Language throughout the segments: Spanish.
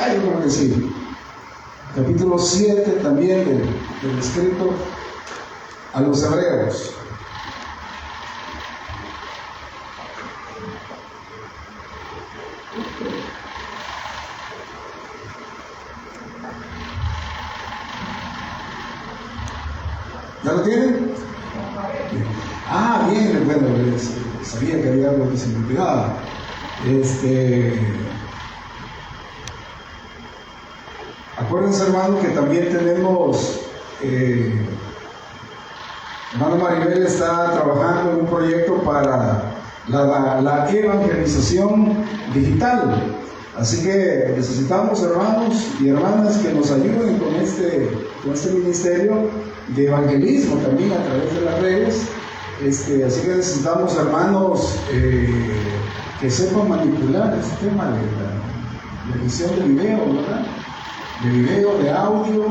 Yo creo que sí. Capítulo 7 también del escrito a los hebreos. ¿Ya lo tienen? Bien, bueno, sabía que había algo que se me olvidaba. Acuérdense, hermano, que también tenemos, hermano Maribel está trabajando en un proyecto para la evangelización digital. Así que necesitamos, hermanos y hermanas, que nos ayuden con este ministerio de evangelismo también a través de las redes. Así que necesitamos, hermanos, que sepan manipular este tema de la edición de video, ¿verdad? De video, de audio,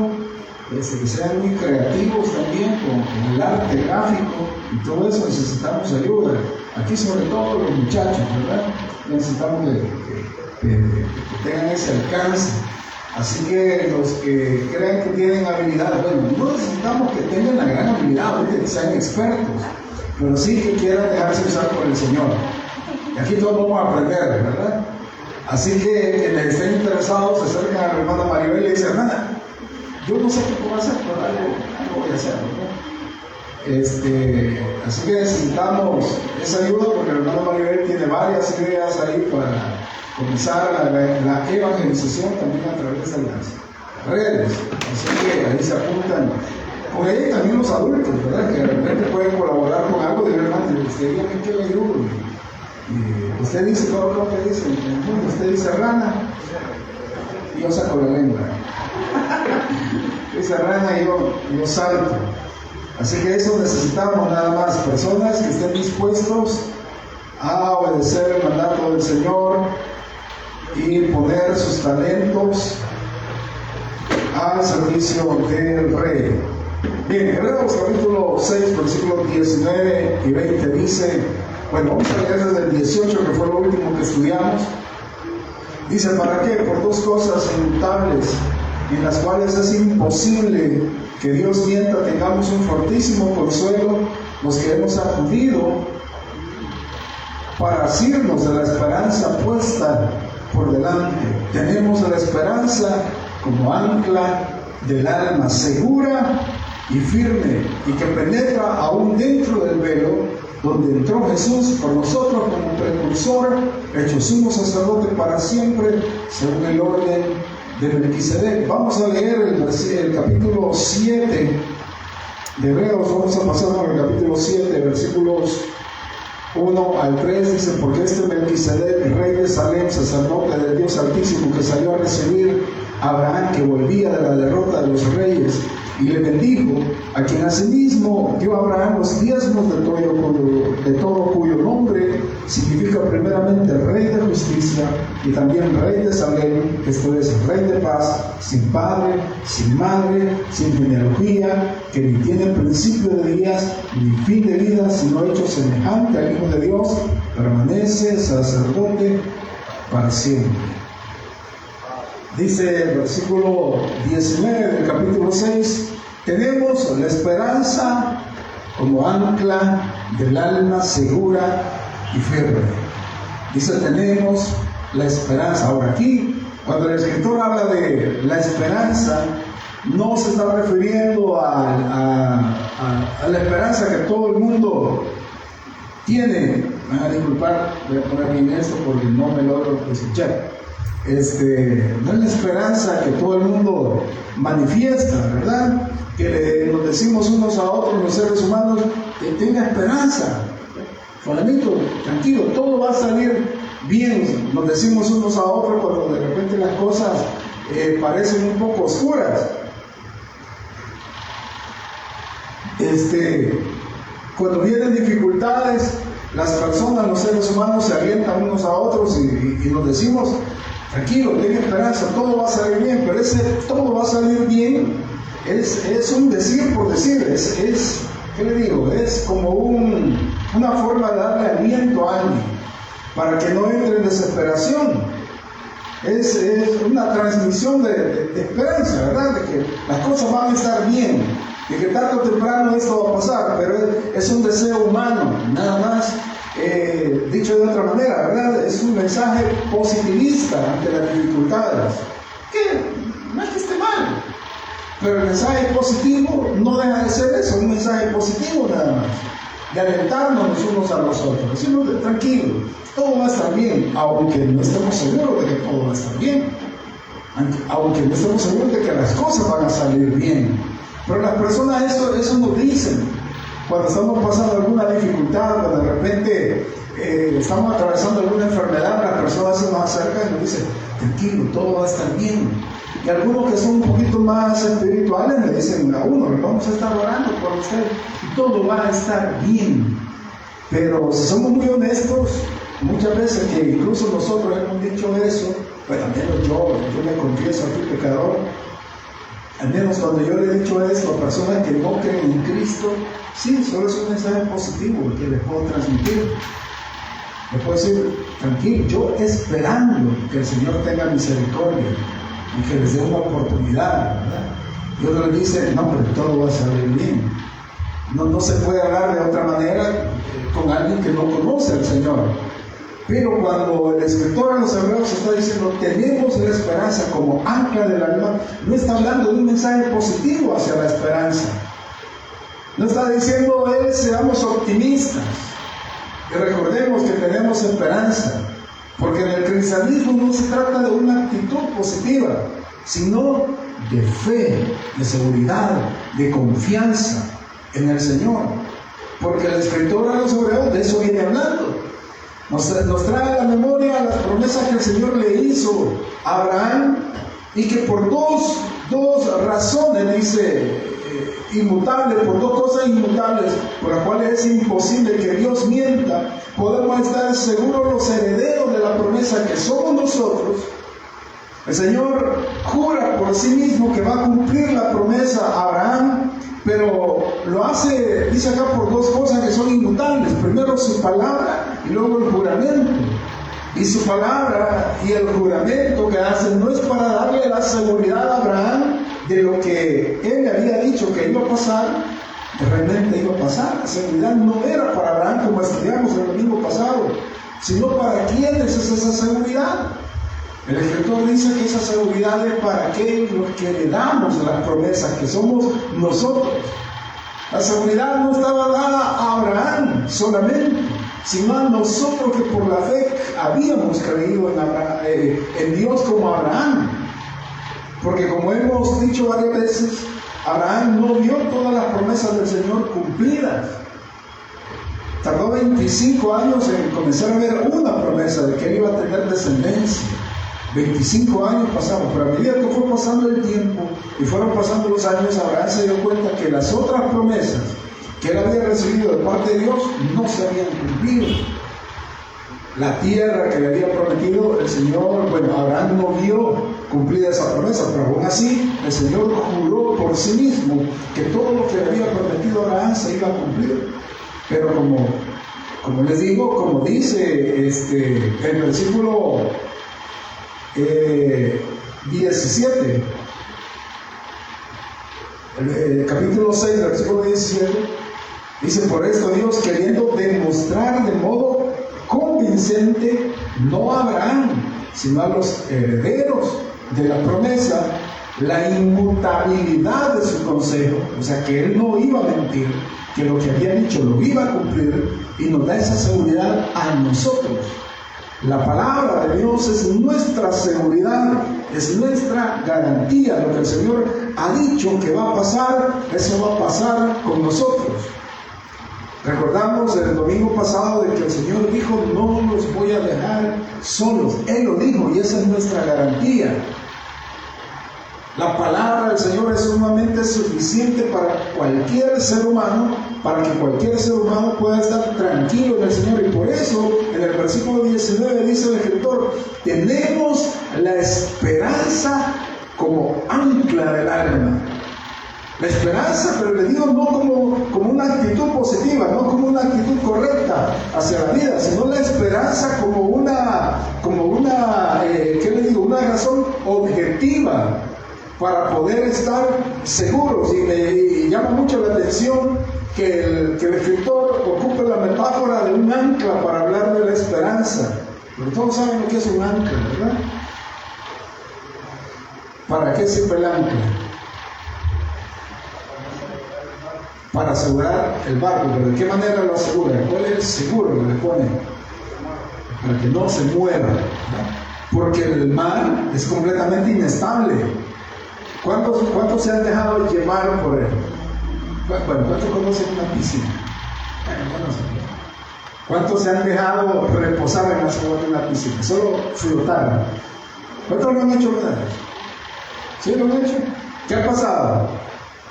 que sean muy creativos también con el arte gráfico y todo eso. Necesitamos ayuda. Aquí, sobre todo, los muchachos, ¿verdad? Necesitamos que tengan ese alcance. Así que los que crean que tienen habilidad, bueno, no necesitamos que tengan la gran habilidad, que sean expertos, pero sí que quieran dejarse usar por el Señor. Y aquí todos vamos a aprender, ¿verdad? Así que quienes estén interesados se acercan a la hermana Maribel y le dicen: hermana, yo no sé qué puedo hacer, pero algo voy a hacer, ¿verdad? Así que necesitamos esa ayuda, porque la hermana Maribel tiene varias ideas ahí para comenzar la evangelización también a través de las redes. Así que ahí se apuntan. Por ahí también los adultos, ¿verdad? Que de repente pueden colaborar con algo de verdad. Usted diga que le ayudo. Y usted dice todo lo que dice. Usted dice rana y yo saco la lengua. Dice rana y yo salto. Así que eso necesitamos, nada más. Personas que estén dispuestos a obedecer el mandato del Señor y poner sus talentos al servicio del Rey. Bien, Hebreos capítulo 6, versículos 19 y 20 dice, bueno, vamos a leer desde el 18, que fue lo último que estudiamos. Dice: ¿para qué? Por dos cosas inmutables, en las cuales es imposible que Dios mienta, tengamos un fortísimo consuelo los que hemos acudido para asirnos de la esperanza puesta por delante. Tenemos la esperanza como ancla del alma, segura y firme, y que penetra aún dentro del velo, donde entró Jesús por nosotros como precursor, hecho sumo sacerdote para siempre, según el orden de Melquisedec. Vamos a leer el capítulo 7 de Hebreos. Vamos a pasar por el capítulo 7, versículos 1 al 3. Dice: porque este Melquisedec, rey de Salem, sacerdote del Dios Altísimo, que salió a recibir a Abraham, que volvía de la derrota de los reyes, y le bendijo, a quien asimismo dio a Abraham los diezmos de todo cuyo nombre significa primeramente Rey de Justicia, y también Rey de Salem, esto es, Rey de Paz, sin padre, sin madre, sin genealogía, que ni tiene principio de días, ni fin de vida, sino hecho semejante al Hijo de Dios, permanece sacerdote para siempre. Dice el versículo 19 del capítulo 6, tenemos la esperanza como ancla del alma, segura y firme. Dice: tenemos la esperanza. Ahora aquí, cuando el escritor habla de la esperanza, no se está refiriendo a la esperanza que todo el mundo tiene. Me van a disculpar, voy a poner bien esto porque no me logro escuchar. No es la esperanza que todo el mundo manifiesta, ¿verdad? Que nos decimos unos a otros, los seres humanos, que tenga esperanza. Fulanito, tranquilo, todo va a salir bien. Nos decimos unos a otros cuando de repente las cosas parecen un poco oscuras. Cuando vienen dificultades, las personas, los seres humanos se alientan unos a otros y nos decimos: tranquilo, tenga esperanza, todo va a salir bien. Pero ese todo va a salir bien es un decir por decir, ¿qué le digo? Es como una forma de darle aliento a alguien para que no entre en desesperación. Es una transmisión de esperanza, ¿verdad? De que las cosas van a estar bien, de que tarde o temprano esto va a pasar, pero es un deseo humano, nada más. Dicho de otra manera, ¿verdad? Es un mensaje positivista ante las dificultades, que no es que esté mal, pero el mensaje positivo no deja de ser eso, un mensaje positivo nada más, de alentarnos los unos a los otros, decirnos tranquilo, todo va a estar bien, aunque no estemos seguros de que todo va a estar bien, aunque no estemos seguros de que las cosas van a salir bien. Pero las personas eso nos dicen cuando estamos pasando alguna dificultad, cuando de repente estamos atravesando alguna enfermedad, las personas se nos acercan y nos dicen, tranquilo, todo va a estar bien. Y algunos que son un poquito más espirituales me dicen a uno, vamos a estar orando por usted y todo va a estar bien. Pero si somos muy honestos, muchas veces que incluso nosotros hemos dicho eso, pues al menos yo me confieso aquí pecador, al menos cuando yo le he dicho esto a personas que no creen en Cristo, sí, solo es un mensaje positivo que les puedo transmitir. Les puedo decir, tranquilo, yo esperando que el Señor tenga misericordia y que les dé una oportunidad, ¿verdad? Y otro les dice, no, pero todo va a salir bien. No se puede hablar de otra manera con alguien que no conoce al Señor. Pero cuando el escritor a los hebreos está diciendo, tenemos la esperanza como ancla del alma, no está hablando de un mensaje positivo hacia la esperanza. No está diciendo él, seamos optimistas. Y recordemos que tenemos esperanza. Porque en el cristianismo no se trata de una actitud positiva, sino de fe, de seguridad, de confianza en el Señor. Porque el escritor a los hebreos de eso viene hablando. Nos trae a la memoria las promesas que el Señor le hizo a Abraham y que por dos razones, dice, inmutables, por dos cosas inmutables, por las cuales es imposible que Dios mienta, podemos estar seguros los herederos de la promesa que somos nosotros. El Señor jura por sí mismo que va a cumplir la promesa a Abraham, pero lo hace, dice acá, por dos cosas que son inmutables. Primero su palabra y luego el juramento. Y su palabra y el juramento que hace no es para darle la seguridad a Abraham de lo que él había dicho que iba a pasar, que realmente iba a pasar. La seguridad no era para Abraham, como estudiamos el domingo pasado, sino para quiénes es esa seguridad. El escritor dice que esa seguridad es para aquellos que le damos las promesas, que somos nosotros. La seguridad no estaba dada a Abraham solamente, sino a nosotros que por la fe habíamos creído en Dios como Abraham. Porque como hemos dicho varias veces, Abraham no vio todas las promesas del Señor cumplidas. Tardó 25 años en comenzar a ver una promesa de que él iba a tener descendencia. 25 años pasaron, pero a medida que fue pasando el tiempo y fueron pasando los años, Abraham se dio cuenta que las otras promesas que él había recibido de parte de Dios no se habían cumplido. La tierra que le había prometido el Señor, Abraham no vio cumplida esa promesa, pero aún así el Señor juró por sí mismo que todo lo que le había prometido a Abraham se iba a cumplir. Pero como les digo, como dice el versículo 17, el capítulo 6, versículo 17, dice, por esto Dios, queriendo demostrar de modo convincente, no a Abraham, sino a los herederos de la promesa, la inmutabilidad de su consejo, o sea que él no iba a mentir, que lo que había dicho lo iba a cumplir, y nos da esa seguridad a nosotros. La palabra de Dios es nuestra seguridad, es nuestra garantía. Lo que el Señor ha dicho que va a pasar, eso va a pasar con nosotros. Recordamos el domingo pasado de que el Señor dijo, no los voy a dejar solos. Él lo dijo y esa es nuestra garantía. La palabra del Señor es sumamente suficiente para cualquier ser humano, para que cualquier ser humano pueda estar tranquilo en el Señor. Y por eso, en el versículo 19 dice el escritor, tenemos la esperanza como ancla del alma. La esperanza, pero le digo, no como una actitud positiva, no como una actitud correcta hacia la vida, sino la esperanza como una ¿qué le digo? Una razón objetiva para poder estar seguros. Y me llama mucho la atención que el escritor ocupe la metáfora de un ancla para hablar de la esperanza. Porque todos saben lo que es un ancla, ¿verdad? ¿Para qué sirve el ancla? Para asegurar el barco. ¿Pero de qué manera lo asegura? ¿Cuál es el seguro que le pone? Para que no se mueva, ¿verdad? Porque el mar es completamente inestable. ¿Cuántos se han dejado llevar por él? Bueno, ¿cuántos conocen una piscina? ¿Cuántos se han dejado reposar en las aguas de una piscina? Solo flotar. ¿Cuántos lo han hecho? ¿Sí lo han hecho? ¿Qué ha pasado?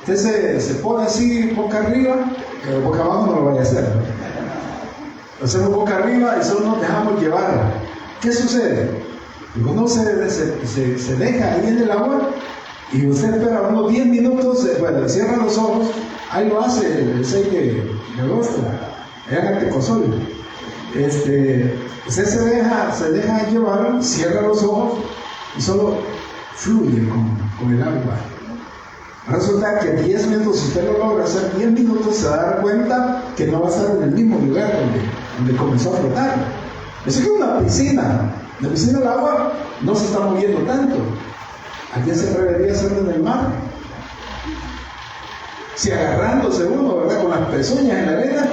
Usted se pone así boca arriba, pero boca abajo no lo vaya a hacer. Lo hacemos boca arriba y solo nos dejamos llevar. ¿Qué sucede? Uno se deja ahí en el agua y usted espera unos 10 minutos, cierra los ojos. Ahí lo hace el 6 de agosto, allá en Tecosol. Usted se deja llevar, cierra los ojos y solo fluye con el agua. Resulta que 10 minutos, si usted lo logra hacer 10 minutos, se va a dar cuenta que no va a estar en el mismo lugar donde comenzó a flotar. Eso es que una piscina. En la piscina el agua no se está moviendo tanto. ¿A quién se atrevería a hacerlo en el mar? Si agarrándose uno, ¿verdad?, con las pezuñas en la arena,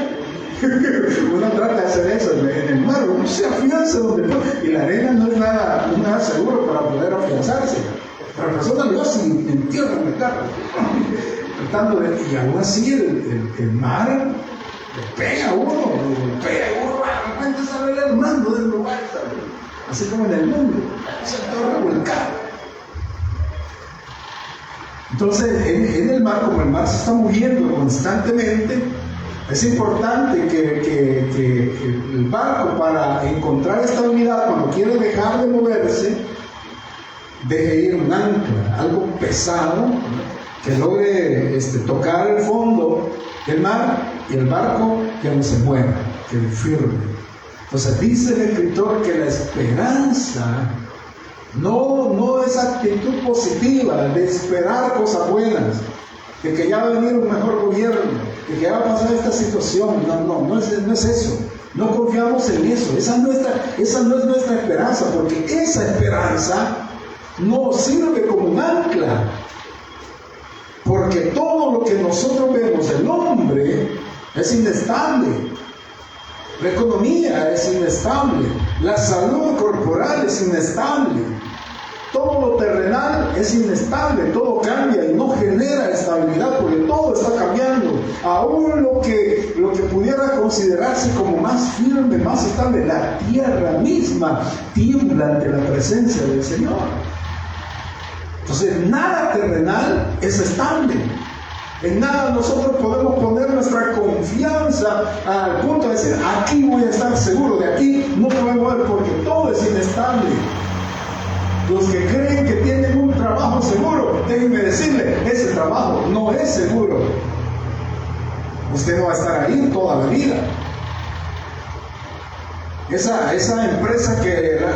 uno trata de hacer eso en el mar, uno se afianza donde no, y la arena no es nada seguro para poder afianzarse. Pero la persona lo hace en tierra, en el carro, tratando de, y aún así el mar le pega a uno, de repente sale el mando del lugar, así como en el mundo, se torna volcado. Entonces, en el mar, como el mar se está moviendo constantemente, es importante que el barco, para encontrar estabilidad cuando quiere dejar de moverse, deje ir un ancla, algo pesado, que logre tocar el fondo del mar y el barco que no se mueva, que firme. Entonces dice el escritor que la esperanza no es actitud positiva de esperar cosas buenas, de que ya va a venir un mejor gobierno, de que ya va a pasar esta situación. No es eso. No confiamos en eso. Esa no es nuestra esperanza, porque esa esperanza no sirve como un ancla. Porque todo lo que nosotros vemos del hombre es inestable. La economía es inestable. La salud corporal es inestable. Todo lo terrenal es inestable, todo cambia y no genera estabilidad, porque todo está cambiando. Aún lo que pudiera considerarse como más firme, más estable, la tierra misma tiembla ante la presencia del Señor. Entonces, nada terrenal es estable. En nada nosotros podemos poner nuestra confianza al punto de decir, aquí voy a estar seguro, de aquí no me voy a mover, porque todo es inestable. Los que creen que tienen un trabajo seguro, déjenme decirle, ese trabajo no es seguro. Usted no va a estar ahí toda la vida. Esa empresa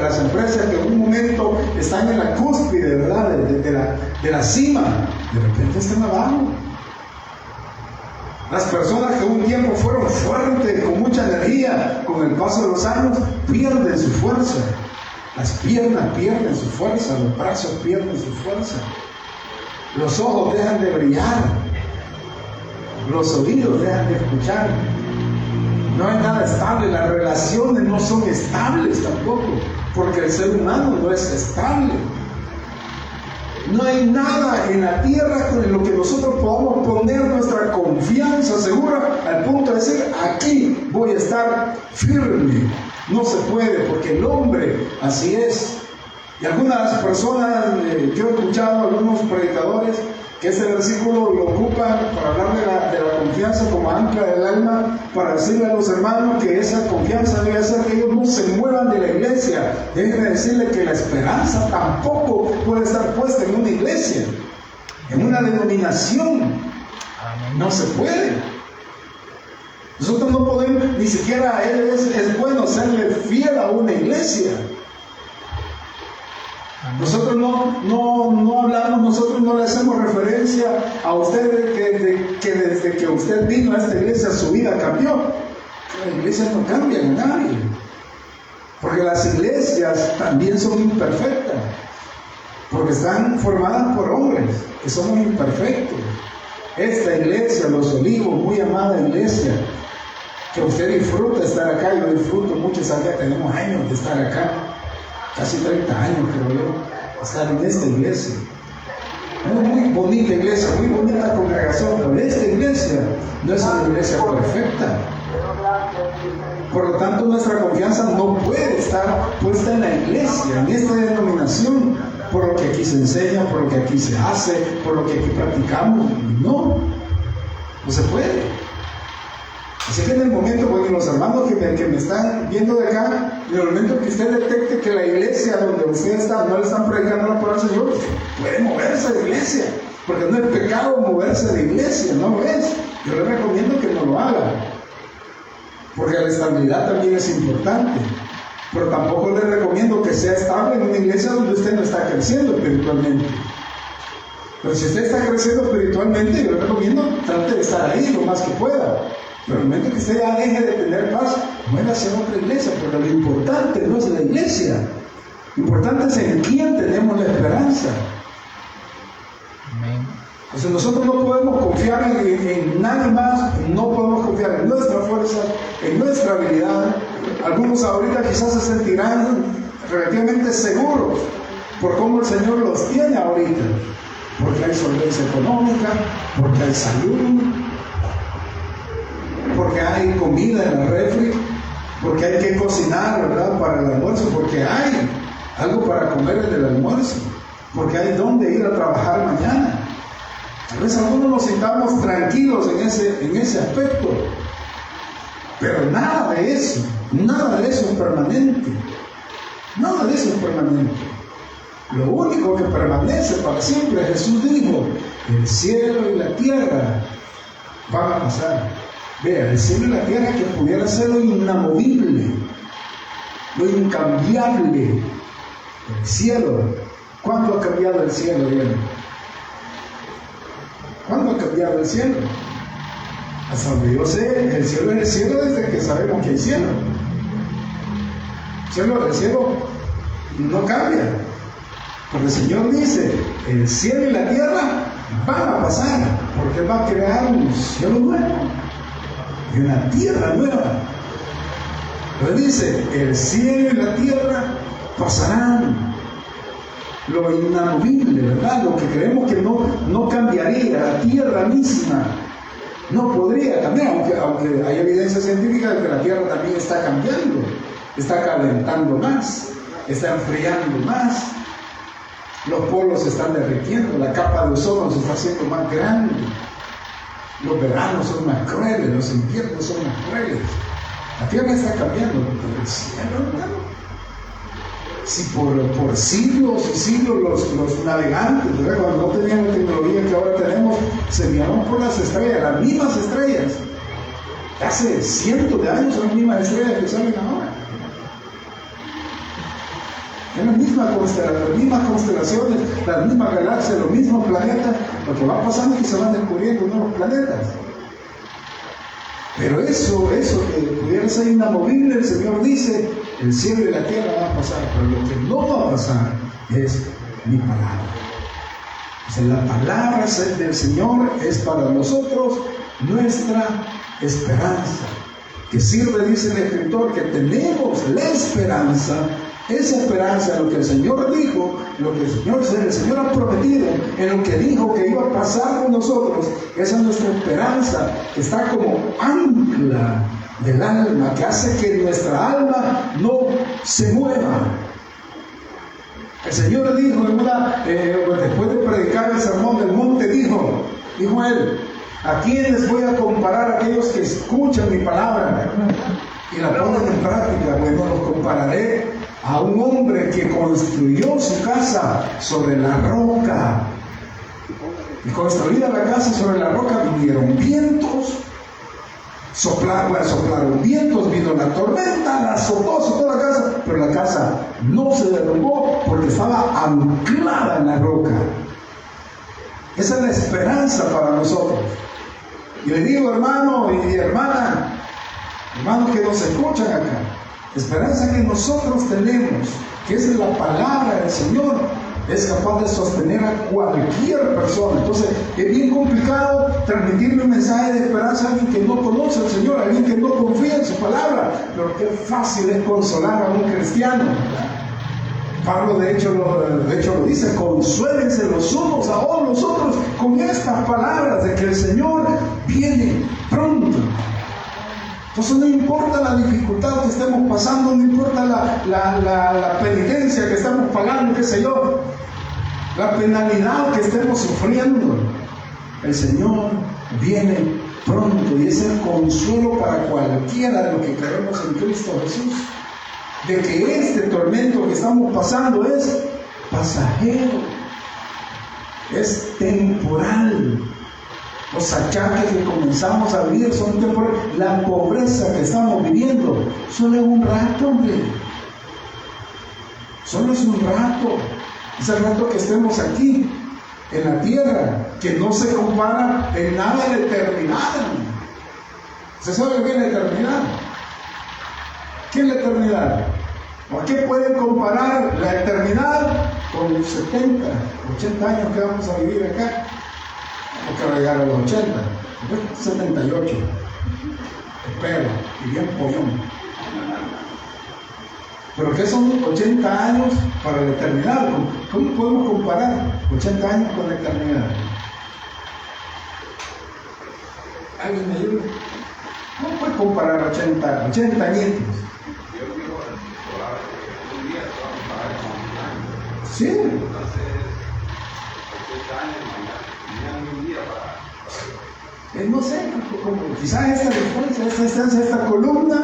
las empresas que en un momento están en la cúspide, ¿verdad?, de la cima, de repente están abajo. Las personas que un tiempo fueron fuertes, con mucha energía, con el paso de los años, pierden su fuerza. Las piernas pierden su fuerza, los brazos pierden su fuerza, los ojos dejan de brillar, los oídos dejan de escuchar. No hay nada estable, las relaciones no son estables tampoco, porque el ser humano no es estable. No hay nada en la tierra con lo que nosotros podamos poner nuestra confianza segura al punto de decir, aquí voy a estar firme. No se puede, porque el hombre así es. Y algunas personas, yo he escuchado a algunos predicadores que ese versículo lo ocupan para hablar de la confianza como ancla del alma, para decirle a los hermanos que esa confianza debe hacer que ellos no se muevan de la iglesia. Déjenme decirle que la esperanza tampoco puede estar puesta en una iglesia, en una denominación. No se puede. Nosotros no podemos, ni siquiera es bueno serle fiel a una iglesia. Nosotros no hablamos, nosotros no le hacemos referencia a usted que desde que usted vino a esta iglesia su vida cambió. La iglesia no cambia en nadie, porque las iglesias también son imperfectas, porque están formadas por hombres que somos imperfectos. Esta iglesia, Los Olivos, muy amada iglesia, que usted disfruta estar acá, yo disfruto mucho estar acá, tenemos años de estar acá, casi 30 años creo yo, estar en esta iglesia. Es una muy bonita iglesia, muy bonita congregación, pero esta iglesia no es una iglesia perfecta. Por lo tanto, nuestra confianza no puede estar puesta en la iglesia, en esta denominación, por lo que aquí se enseña, por lo que aquí se hace, por lo que aquí practicamos. No se puede. Así que en el momento, porque los hermanos que me están viendo de acá, en el momento que usted detecte que la iglesia donde usted está no le están predicando la palabra del Señor, puede moverse de iglesia, porque no es pecado moverse de iglesia, no lo es. Yo le recomiendo que no lo haga, porque la estabilidad también es importante, pero tampoco le recomiendo que sea estable en una iglesia donde usted no está creciendo espiritualmente. Pero si usted está creciendo espiritualmente, yo le recomiendo trate de estar ahí lo más que pueda. Pero el momento que usted ya deje de tener paz, mueva hacia otra iglesia, porque lo importante no es la iglesia, lo importante es en quién tenemos la esperanza. Amén. Entonces nosotros no podemos confiar en nadie más, no podemos confiar en nuestra fuerza, en nuestra habilidad. Algunos ahorita quizás se sentirán relativamente seguros por cómo el Señor los tiene ahorita, porque hay solvencia económica, porque hay salud, porque hay comida en la refri, porque hay que cocinar, ¿verdad?, para el almuerzo, porque hay algo para comer en el almuerzo, porque hay dónde ir a trabajar mañana. A veces algunos nos sintamos tranquilos en ese aspecto, pero nada de eso es permanente. Nada de eso es permanente. Lo único que permanece para siempre, Jesús dijo, el cielo y la tierra van a pasar. Vea, el cielo y la tierra que pudiera ser lo inamovible, lo incambiable. El cielo, ¿cuánto ha cambiado el cielo, bien? ¿Cuándo ha cambiado el cielo? Hasta donde yo sé, el cielo es el cielo desde que sabemos que hay cielo. El cielo no cambia. Porque el Señor dice, el cielo y la tierra van a pasar, porque Él va a crear un cielo nuevo y una tierra nueva. Pero dice, el cielo y la tierra pasarán. Lo inamovible, ¿verdad? Lo que creemos que no cambiaría, la tierra misma no podría cambiar, aunque hay evidencia científica de que la tierra también está cambiando, está calentando más, está enfriando más, los polos se están derritiendo, la capa de ozono se está haciendo más grande, los veranos son más crueles, los inviernos son más crueles, la tierra está cambiando, pero el cielo, hermano. Si por siglos y siglos los navegantes, ¿verdad?, cuando no tenían la tecnología que ahora tenemos, se guiaban por las estrellas, las mismas estrellas. Hace cientos de años son las mismas estrellas que salen ahora. Es las mismas constelaciones, las mismas galaxias, los mismos planetas. Lo que va pasando es que se van descubriendo nuevos planetas. Pero eso que pudiera ser inamovible, el Señor dice, el cielo y la tierra van a pasar, pero lo que no va a pasar es mi palabra. O sea, la palabra del Señor es para nosotros nuestra esperanza, que sirve, dice el Escritor, que tenemos la esperanza, esa esperanza en lo que el Señor dijo, lo que el Señor ha prometido, en lo que dijo que iba a pasar con nosotros. Esa es nuestra esperanza, que está como ancla del alma, que hace que nuestra alma no se mueva. El Señor dijo después de predicar el sermón del monte, dijo él, ¿a quiénes voy a comparar? A aquellos que escuchan mi palabra y la ponen en práctica. Bueno, los compararé a un hombre que construyó su casa sobre la roca. Y construida la casa sobre la roca, vinieron vientos, soplaron vientos, vino la tormenta, la azotó la casa, pero la casa no se derrumbó porque estaba anclada en la roca. Esa es la esperanza para nosotros. Y le digo, hermano y hermana, hermanos que nos escuchan acá, esperanza que nosotros tenemos, que es la palabra del Señor, es capaz de sostener a cualquier persona. Entonces, es bien complicado transmitirle un mensaje de esperanza a alguien que no conoce al Señor, a alguien que no confía en su palabra, pero qué fácil es consolar a un cristiano. Pablo de hecho lo dice: consuélense los unos a los otros con estas palabras de que el Señor viene pronto. Entonces no importa la dificultad que estemos pasando, no importa la penitencia que estamos pagando, qué sé yo, la penalidad que estemos sufriendo, el Señor viene pronto, y es el consuelo para cualquiera de los que creemos en Cristo Jesús, de que este tormento que estamos pasando es pasajero, es temporal. Los achaques que comenzamos a vivir son temporales. La pobreza que estamos viviendo solo es un rato, hombre. Solo es un rato. Es el rato que estemos aquí, en la tierra, que no se compara en nada a la eternidad. ¿Se sabe qué es la eternidad? ¿Qué es la eternidad? ¿A qué pueden comparar la eternidad con 70, 80 años que vamos a vivir acá? Porque va a llegar a los 80, 78, espero, y bien pollón. Pero ¿qué son 80 años para la eternidad? ¿Cómo podemos comparar 80 años con la eternidad? ¿Alguien me ayuda? ¿Cómo puedes comparar 80 añitos? Sí. No sé, quizás esta distancia, esta columna,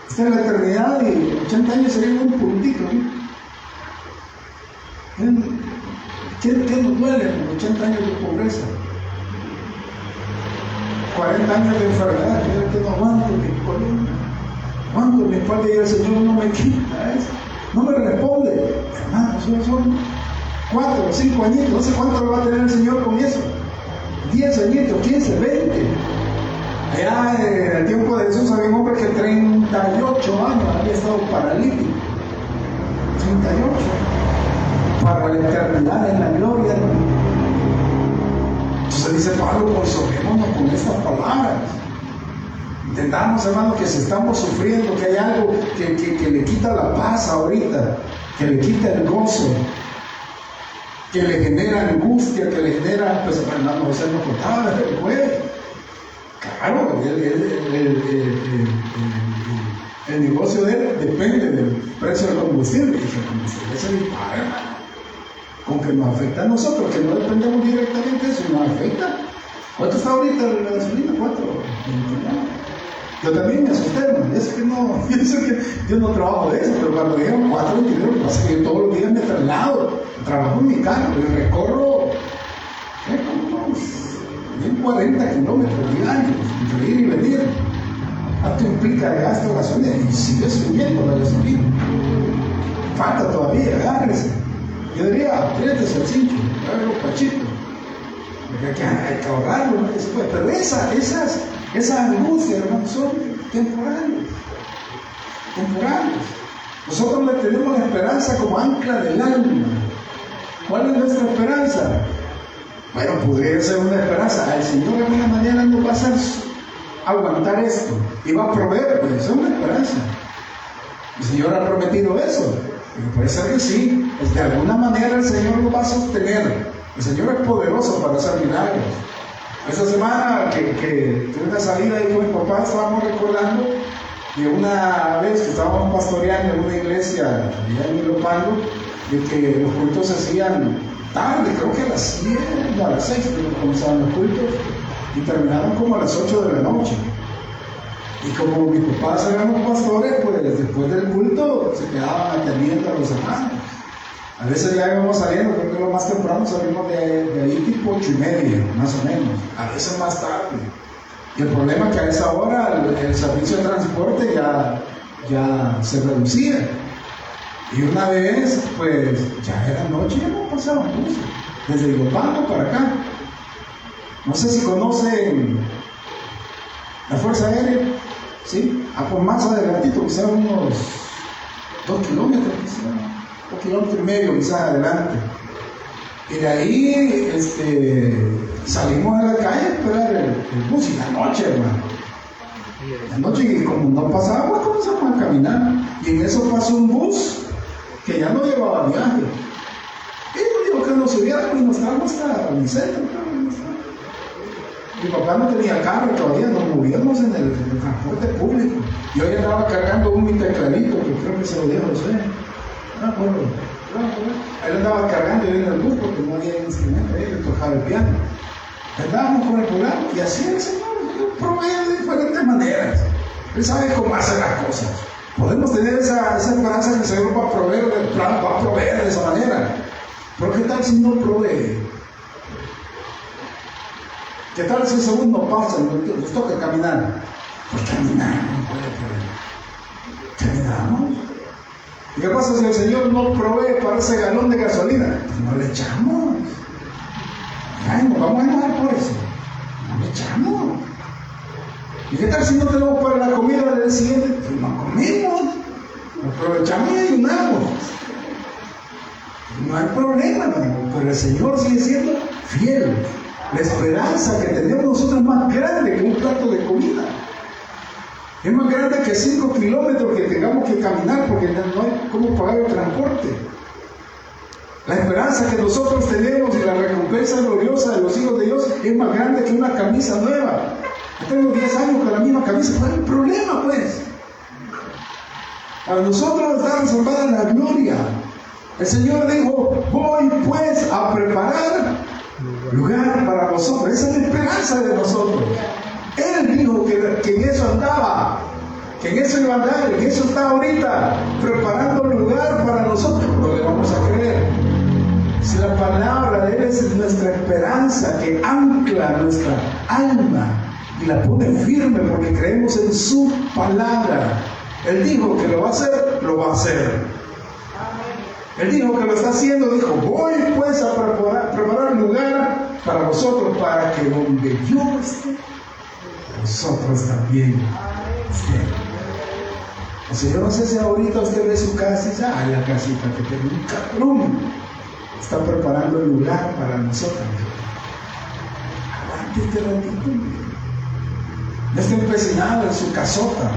esta es la eternidad, y 80 años sería un puntito, ¿no? ¿Qué nos duele con 80 años de pobreza? 40 años de enfermedad, yo no aguanto mi columna, aguanto mi espalda, y el Señor no me quita eso, no me responde. Hermano, son 4 o 5 añitos, no sé cuánto lo va a tener el Señor con eso. 10 añitos, 15, 20. Allá en el tiempo de Jesús había un hombre que 38 años había estado paralítico. 38. Para la eternidad en la gloria. Entonces dice Pablo: consolémonos con estas palabras. Entendamos, hermano, que si estamos sufriendo, que hay algo que le quita la paz ahorita, que le quita el gozo, que le genera angustia, que le genera, pues Fernando José nos contaba, claro, el negocio de él depende del precio del combustible, y el combustible se dispara, hermano. Con que nos afecta a nosotros, que no dependemos directamente de eso, nos afecta. ¿Cuánto está ahorita la gasolina? 4. Yo también me asusté, hermano. Es que no, yo no trabajo de eso, pero cuando dijeron 4.22, lo que pasa es que yo todos los días me traslado, trabajo en mi carro, yo recorro como 40 kilómetros diarios entre ir y venir. ¿Cuánto implica el gasto de gasolina? Y sigue subiendo la gasolina. Falta todavía, agárrese. Yo diría, apriétese el cincho, hágalo pachito. Hay que ahorrarlo, ¿no? Pero esa angustia, hermano, son temporales. Nosotros le tenemos la esperanza como ancla del alma. ¿Cuál es nuestra esperanza? Bueno, podría ser una esperanza. El Señor de alguna manera nos va a hacer aguantar esto y va a proveer, pues es una esperanza. El Señor ha prometido eso. Y puede ser que sí, pues de alguna manera el Señor lo va a sostener. El Señor es poderoso para hacer milagros. Esta semana que tuve una salida ahí con mi papá, estábamos recordando de una vez que estábamos pastoreando en una iglesia allá en Ilopango, de que los cultos se hacían tarde, creo que a las 7, no, a las 6 comenzaban los cultos y terminaban como a las 8 de la noche. Y como mis papás eran los pastores, pues después del culto se quedaban atendiendo a los hermanos. A veces ya íbamos saliendo, creo que lo más temprano salimos de ahí tipo 8:30, más o menos. A veces más tarde. Y el problema es que a esa hora el servicio de transporte ya se reducía. Y una vez, pues ya era noche y ya no pasaban buses. Desde Ilopango para acá. No sé si conocen la Fuerza Aérea, ¿sí? Pues más adelantito, quizás unos 2 kilómetros, quizás 1,5 kilómetros, quizás adelante. Y de ahí salimos a la calle a esperar el bus y la noche, hermano. La noche, y como no pasaba, pues comenzamos a caminar. Y en eso pasó un bus que ya no llevaba viaje. Y nos dijo que nos subiéramos y nos estábamos hasta el centro. Mi papá no tenía carro todavía, nos movíamos en el transporte público. Yo ya andaba cargando un tecladito que creo que se lo dio José. Él andaba cargando yo en el bus porque no había instrumento, él tocaba el piano. Andábamos con el programa y así el Señor provee de diferentes maneras. Él sabe cómo hacer las cosas. Podemos tener esa esperanza que el Señor va a proveer de esa manera. Pero ¿qué tal si no provee? ¿Qué tal si el segundo pasa y nos toca caminar? Pues caminar, no puede proveer. Caminamos. ¿Y qué pasa si el Señor no provee para ese galón de gasolina? Pues no le echamos. Ay, nos vamos a enojar por eso. No le echamos. ¿Y qué tal si no tenemos para la comida del día siguiente? Pues no comimos. Aprovechamos y ayunamos. No hay problema, hermano, pero el Señor sigue siendo fiel. La esperanza que tenemos nosotros es más grande que un plato de comida. Es más grande que 5 kilómetros que tengamos que caminar porque no hay cómo pagar el transporte. La esperanza que nosotros tenemos y la recompensa gloriosa de los hijos de Dios es más grande que una camisa nueva. Yo tengo 10 años con la misma camisa, ¿cuál es el problema, pues? Para nosotros está reservada la gloria. El Señor dijo, voy pues a preparar lugar para vosotros. Esa es la esperanza de nosotros. Él dijo que en eso andaba, que en eso iba a andar, en eso está ahorita, preparando lugar para nosotros. No le vamos a creer. Si la palabra de Él es nuestra esperanza que ancla nuestra alma y la pone firme porque creemos en su palabra. Él dijo que lo va a hacer, lo va a hacer. Él dijo que lo está haciendo, dijo, voy pues a preparar lugar para vosotros, para que donde yo esté, vosotros también estén. O sea, yo no sé si ahorita usted ve su casa y dice, la casita que tiene un cabrón, está preparando el lugar para nosotros. Aguante este ratito. No esté empecinado en su casota,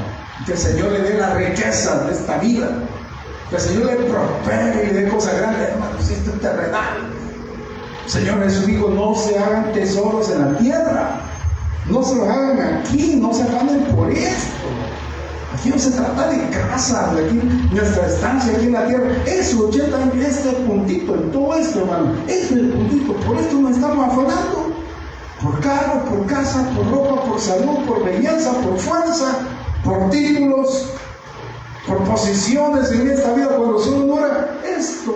que el Señor le dé la riqueza de esta vida. Que el Señor le prospere y le dé cosas grandes, hermanos, esto es terrenal. El Señor Jesús dijo, no se hagan tesoros en la tierra, no se los hagan aquí, no se afanen por esto. Aquí no se trata de casas, de aquí, nuestra estancia aquí en la tierra. Eso, 80 años, este puntito, en todo esto, hermano, este es el puntito, por esto nos estamos afanando. Por carro, por casa, por ropa, por salud, por belleza, por fuerza, por títulos, por posiciones en esta vida, cuando solo dura esto.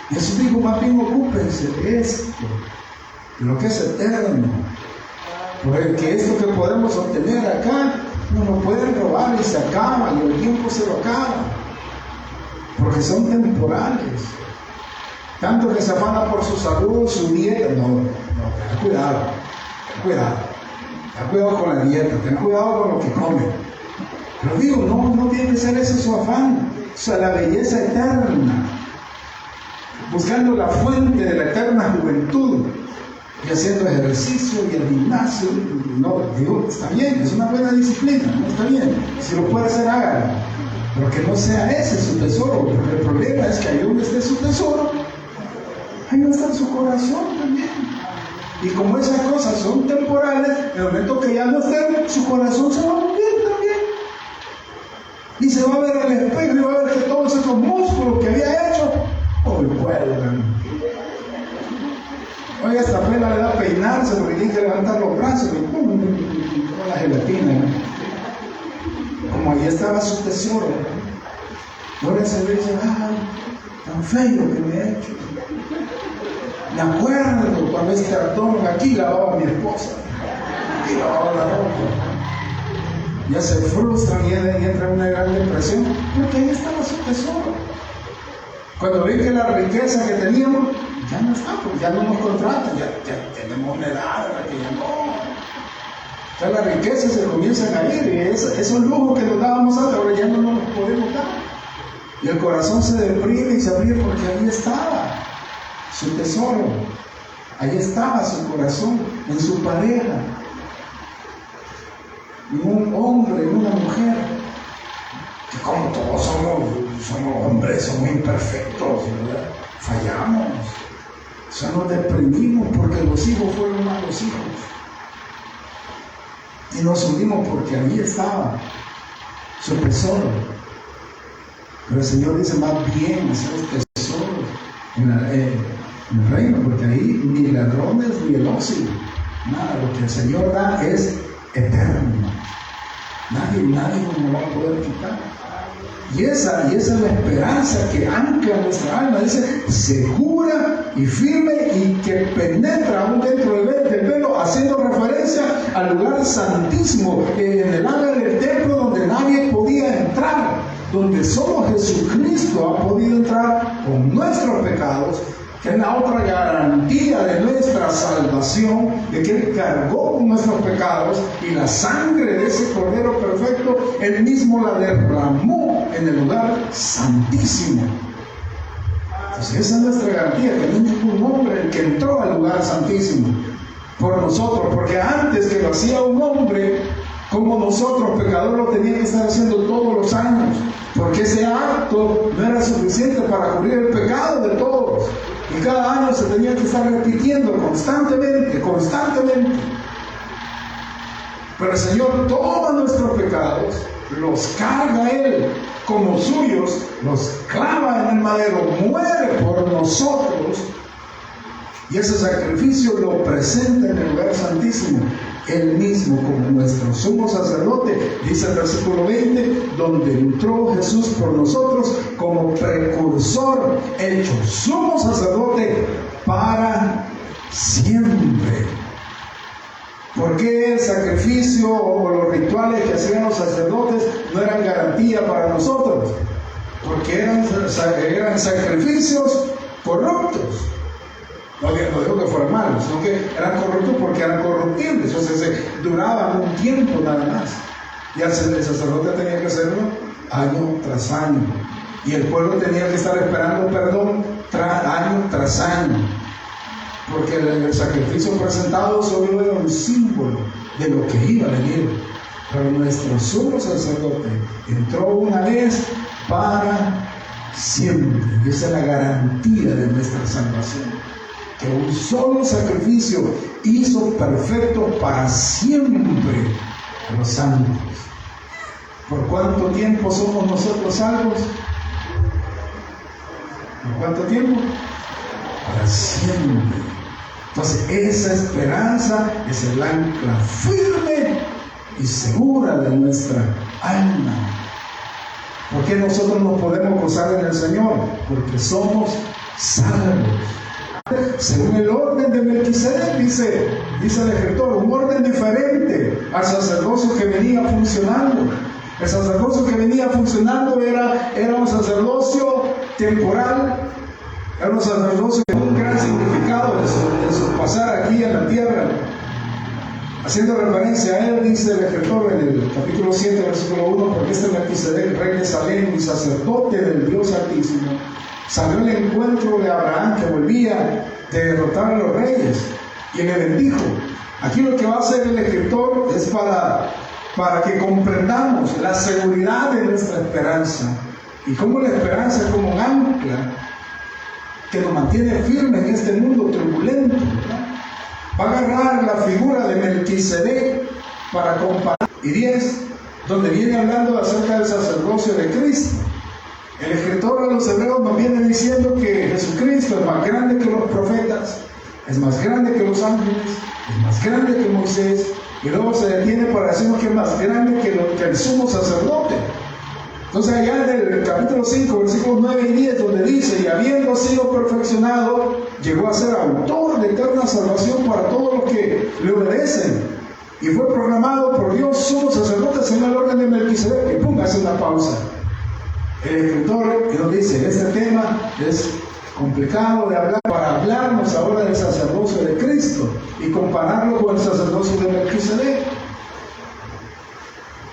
Jesús dijo, más bien ocúpense de esto, de lo que es eterno. Porque esto que podemos obtener acá, nos lo pueden robar y se acaba, y el tiempo se lo acaba. Porque son temporales. Tanto que se afana por su salud, su dieta. No, ten cuidado con la dieta, ten cuidado con lo que come. Pero digo, no tiene que ser ese su afán, o sea, la belleza eterna, buscando la fuente de la eterna juventud y haciendo ejercicio y el gimnasio. No, digo, está bien, es una buena disciplina, no está bien, si lo puede hacer, hágalo, pero que no sea ese su tesoro, porque el problema es que ahí donde esté su tesoro, ahí va a estar su corazón también. Y como esas cosas son temporales, en el momento que ya no estén, su corazón se va a mover también. Y se va a ver al espejo y va a ver que todos esos músculos que había hecho, hoy vuelven. Hoy esta pena le da a peinarse porque tiene que levantar los brazos y con la gelatina. Como ahí estaba su tesoro. Ahora se ve y dice, tan feo que me he hecho. Me acuerdo cuando este cartón aquí lavaba a mi esposa, aquí lavaba la ropa. Ya se frustran y entra en una gran depresión, porque ahí estaba su tesoro. Cuando ven que la riqueza que teníamos ya no está, porque ya no nos contratan, ya tenemos una edad en la que ya no. Ya las riquezas se comienzan a ir, y esos lujos que nos dábamos antes, ahora ya no nos los podemos dar. Y el corazón se deprime y se abre porque ahí estaba su tesoro, ahí estaba su corazón, en su pareja, en un hombre, en una mujer, que como todos somos hombres, somos imperfectos, ¿verdad? Fallamos, o sea, nos deprimimos porque los hijos fueron malos hijos, y nos unimos porque ahí estaba su tesoro. Pero el Señor dice, más bien hacer tesoros en el reino, porque ahí ni ladrones ni el ocio, nada, lo que el Señor da es eterno. Nadie nos va a poder quitar. Y esa es la esperanza que ancla nuestra alma, dice, segura y firme, y que penetra aún dentro del velo, haciendo referencia al lugar santísimo, en el área del templo donde nadie podía entrar, donde solo Jesucristo ha podido entrar con nuestros pecados, que es la otra garantía de nuestra salvación, de que Él cargó con nuestros pecados, y la sangre de ese Cordero perfecto, Él mismo la derramó en el lugar santísimo. Entonces esa es nuestra garantía, que no hay ningún hombre el que entró al lugar santísimo por nosotros, porque antes que lo hacía un hombre como nosotros, pecador, lo tenía que estar haciendo todos los años, porque ese acto no era suficiente para cubrir el pecado de todos, y cada año se tenía que estar repitiendo constantemente. Pero el Señor toma nuestros pecados, los carga Él como suyos, los clava en el madero, muere por nosotros, y ese sacrificio lo presenta en el lugar santísimo, Él mismo como nuestro sumo sacerdote, dice el versículo 20, donde entró Jesús por nosotros como precursor, hecho sumo sacerdote para siempre. ¿Por qué el sacrificio o los rituales que hacían los sacerdotes no eran garantía para nosotros? Porque eran sacrificios corruptos. No digo que fueran malos, sino que eran corruptos porque eran corruptibles, o sea, duraban un tiempo nada más. Y el sacerdote tenía que hacerlo año tras año. Y el pueblo tenía que estar esperando perdón año tras año. Porque el sacrificio presentado solo era un símbolo de lo que iba a venir. Pero nuestro sumo sacerdote entró una vez para siempre. Y esa es la garantía de nuestra salvación. Que un solo sacrificio hizo perfecto para siempre a los santos. ¿Por cuánto tiempo somos nosotros salvos? ¿Por cuánto tiempo? Para siempre. Entonces esa esperanza es el ancla firme y segura de nuestra alma. ¿Por qué nosotros nos podemos gozar en el Señor? Porque somos salvos. Según el orden de Melquisedec, dice el escritor, un orden diferente al sacerdocio que venía funcionando. El sacerdocio que venía funcionando era un sacerdocio temporal, era un sacerdocio con un gran significado en su pasar aquí en la tierra. Haciendo referencia a él, dice el escritor en el capítulo 7, versículo 1, porque este Melquisedec, rey de Salem y sacerdote del Dios Altísimo, salió al encuentro de Abraham, que volvía de derrotar a los reyes, y le bendijo. Aquí lo que va a hacer el escritor es para que comprendamos la seguridad de nuestra esperanza, y cómo la esperanza es como un ancla que nos mantiene firme en este mundo turbulento, ¿verdad? Va a agarrar la figura de Melquisedec para comparar. Y 10, donde viene hablando acerca del sacerdocio de Cristo. El escritor a los hebreos nos viene diciendo que Jesucristo es más grande que los profetas, es más grande que los ángeles, es más grande que Moisés, y luego se detiene para decirnos que es más grande que el sumo sacerdote. Entonces allá en el capítulo 5, versículos 9 y 10, donde dice, y habiendo sido perfeccionado, llegó a ser autor de eterna salvación para todos los que le obedecen. Y fue proclamado por Dios sumo sacerdote según el orden de Melquisedec. Y pum, hace una pausa. El escritor nos dice, este tema es complicado de hablar, para hablarnos ahora del sacerdocio de Cristo y compararlo con el sacerdocio de Melquisedec.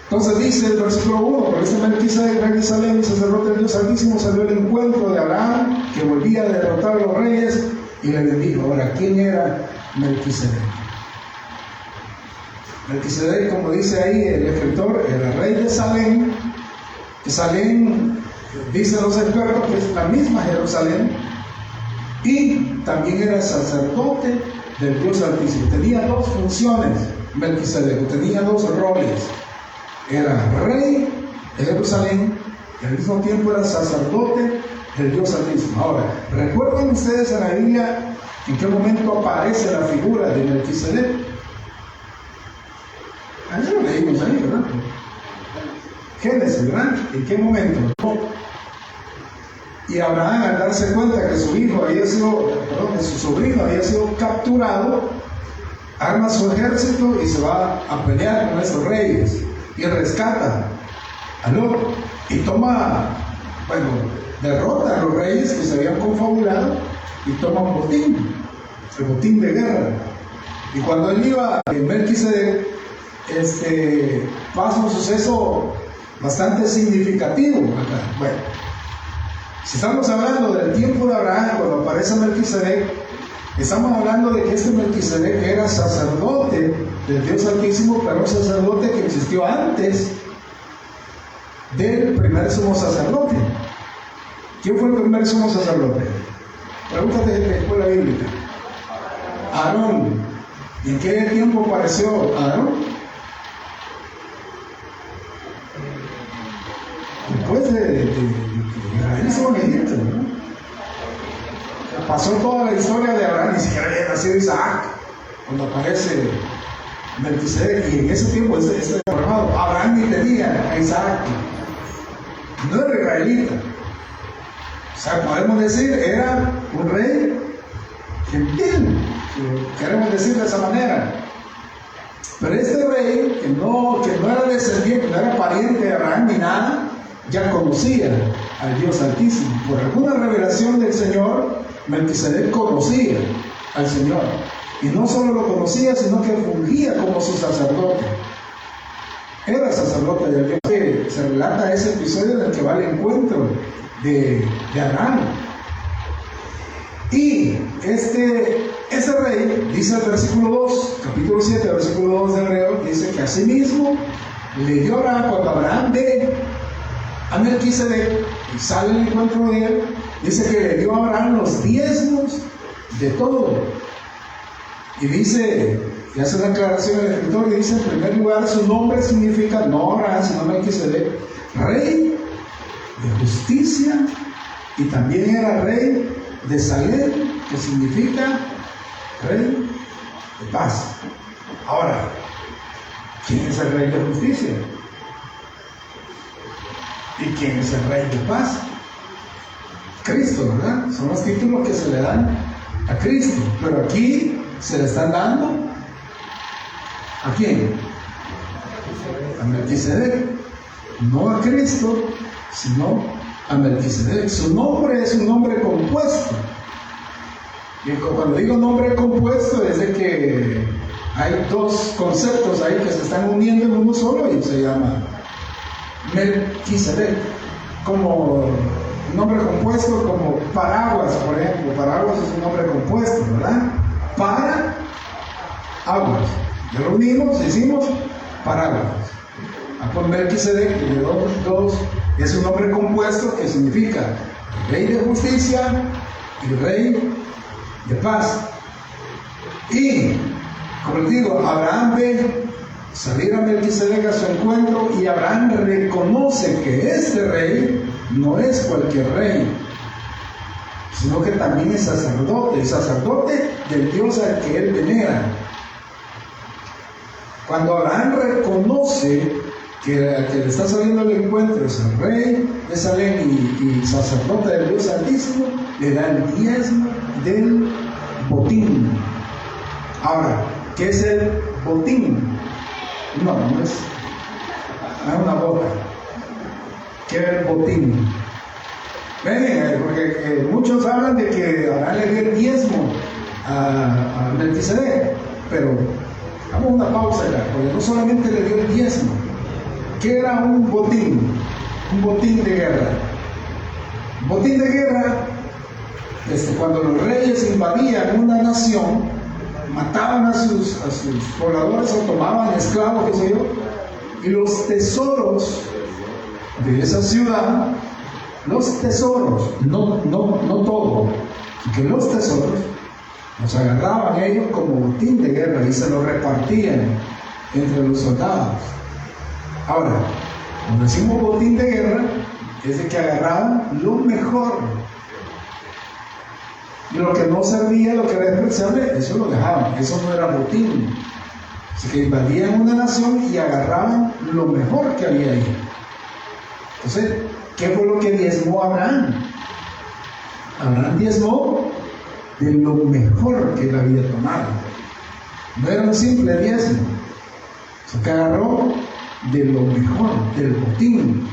Entonces dice el versículo 1, por este Melquisedec, rey de Salem y sacerdote del Dios Altísimo, salió al encuentro de Abraham, que volvía a derrotar a los reyes, y le bendijo. Ahora, ¿quién era Melquisedec? Melquisedec, como dice ahí el escritor, era rey de Salem. Salem, dicen los expertos, que es la misma Jerusalén, y también era sacerdote del Dios Altísimo. Tenía dos funciones Melquisedec, tenía dos roles. Era rey de Jerusalén y al mismo tiempo era sacerdote del Dios Altísimo. Ahora, ¿recuerdan ustedes en la Biblia en qué momento aparece la figura de Melquisedec? Eso lo leímos ahí, ¿verdad? Génesis, ¿verdad? ¿En qué momento? Y Abraham, al darse cuenta que su hijo había sido, que su sobrino había sido capturado, arma su ejército y se va a pelear con esos reyes y rescata a Lot y toma, derrota a los reyes que se habían confabulado y toma un botín, el botín de guerra. Y cuando él iba en Melquisedec, pasa un suceso bastante significativo acá. Bueno, si estamos hablando del tiempo de Abraham, cuando aparece Melquisedec, estamos hablando de que este Melquisedec era sacerdote del Dios Altísimo, pero un sacerdote que existió antes del primer sumo sacerdote. ¿Quién fue el primer sumo sacerdote? Pregúntate en la escuela bíblica. Aarón. ¿Y en qué tiempo apareció Aarón? Después de Israel estuvo en Egipto, ¿no? Pasó toda la historia de Abraham, ni siquiera había nacido Isaac cuando aparece Melquisedec, y en ese tiempo formado. Abraham ni tenía a Isaac, no era israelita. O sea, podemos decir, era un rey gentil, queremos decir de esa manera. Pero este rey, que no era descendiente, no era pariente de Abraham ni nada, ya conocía al Dios Altísimo. Por alguna revelación del Señor, Melquisedec conocía al Señor. Y no solo lo conocía, sino que fungía como su sacerdote. Era sacerdote del Dios. Se relata ese episodio en el que va al encuentro de Abraham. Y ese rey, dice el versículo 2, capítulo 7, versículo 2 de Hebreo, dice que asimismo le dio a Abraham, cuando Abraham ve a Melquisedec y sale al encuentro de él, dice que le dio a Abraham los diezmos de todo. Y dice, y hace una aclaración el escritor, y dice, en primer lugar, su nombre significa, no Abraham, sino Melquisedec, rey de justicia, y también era rey de Salem, que significa rey de paz. Ahora, ¿quién es el rey de justicia? ¿Y quién es el rey de paz? Cristo, ¿verdad? Son los títulos que se le dan a Cristo. Pero aquí se le están dando ¿a quién? A Melquisedec. No a Cristo, sino a Melquisedec. Su nombre es un nombre compuesto. Y cuando digo nombre compuesto es de que hay dos conceptos ahí que se están uniendo en uno solo y se llama Melquisedec, como nombre compuesto, como paraguas, por ejemplo. Paraguas es un nombre compuesto, ¿verdad? Para aguas. Ya lo unimos, hicimos paraguas. Por Melquisedec, que dos, es un nombre compuesto que significa rey de justicia y rey de paz. Y, como les digo, Abraham ve salir a Melquisedec a su encuentro, y Abraham reconoce que este rey no es cualquier rey, sino que también es sacerdote, sacerdote del Dios al que él venera. Cuando Abraham reconoce que le está saliendo el encuentro es el rey de Salem y sacerdote del Dios Altísimo, le da el diezmo del botín. Ahora, ¿qué es el botín? No es una bota. ¿Qué es el botín? Ven, porque muchos hablan de que Abraham le dio el diezmo a Melquisedec, pero hagamos una pausa acá, porque no solamente le dio el diezmo. ¿Qué era un botín? Un botín de guerra. Un botín de guerra, cuando los reyes invadían una nación, mataban a sus pobladores o tomaban esclavos, qué sé yo, y los tesoros de esa ciudad, los tesoros, no todo, que los tesoros los agarraban ellos como botín de guerra y se los repartían entre los soldados. Ahora, cuando decimos botín de guerra, es de que agarraban lo mejor. Y lo que no servía, lo que era despreciable, eso lo dejaban. Eso no era botín. Así que invadían una nación y agarraban lo mejor que había ahí. Entonces, ¿qué fue lo que diezmó Abraham? Abraham diezmó de lo mejor que él había tomado. No era un simple diezmo. Se que agarró de lo mejor, del botín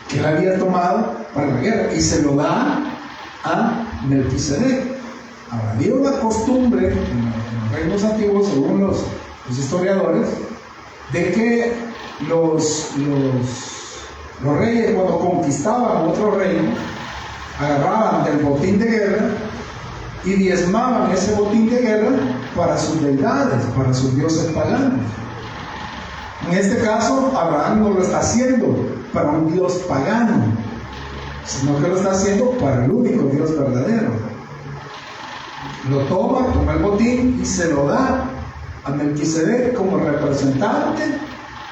que él había tomado para la guerra, y se lo da a Melquisedec. Ahora, había una costumbre en los reinos antiguos, según los historiadores, de que los reyes, cuando conquistaban otro reino, agarraban del botín de guerra y diezmaban ese botín de guerra para sus deidades, para sus dioses paganos. En este caso, Abraham no lo está haciendo para un dios pagano, sino que lo está haciendo para el único Dios verdadero. Lo toma el botín y se lo da a Melquisedec como representante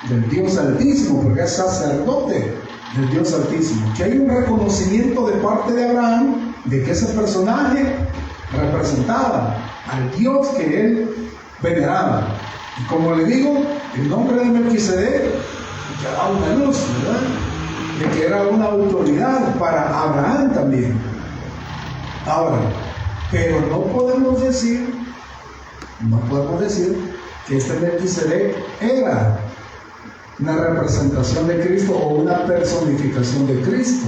del Dios Altísimo, porque es sacerdote del Dios Altísimo. Que hay un reconocimiento de parte de Abraham de que ese personaje representaba al Dios que él veneraba. Y como le digo, el nombre de Melquisedec que da una luz, ¿verdad? De que era una autoridad para Abraham también. Ahora, pero no podemos decir que este Melquisedec era una representación de Cristo o una personificación de Cristo,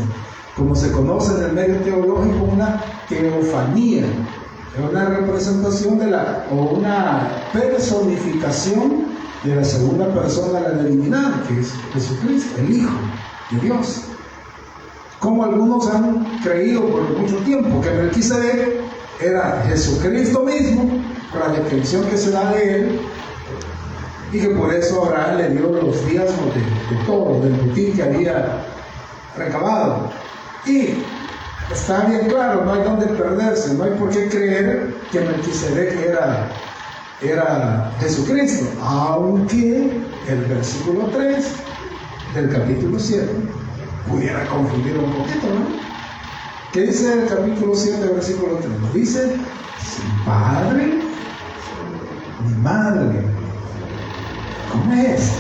como se conoce en el medio teológico, una teofanía, una representación o una personificación de la segunda persona de la divinidad, que es Jesucristo, el Hijo de Dios. Como algunos han creído por mucho tiempo que Melquisedec era Jesucristo mismo, por la descripción que se da de él, y que por eso Abraham le dio los diezmos de todo, del botín que había recabado. Y está bien claro, no hay donde perderse, no hay por qué creer que Melquisedec era Jesucristo, aunque el versículo 3 del capítulo 7 pudiera confundir un poquito, ¿no? ¿Qué dice el capítulo 7, versículo 3? Nos dice, sin padre ni madre. ¿Cómo es?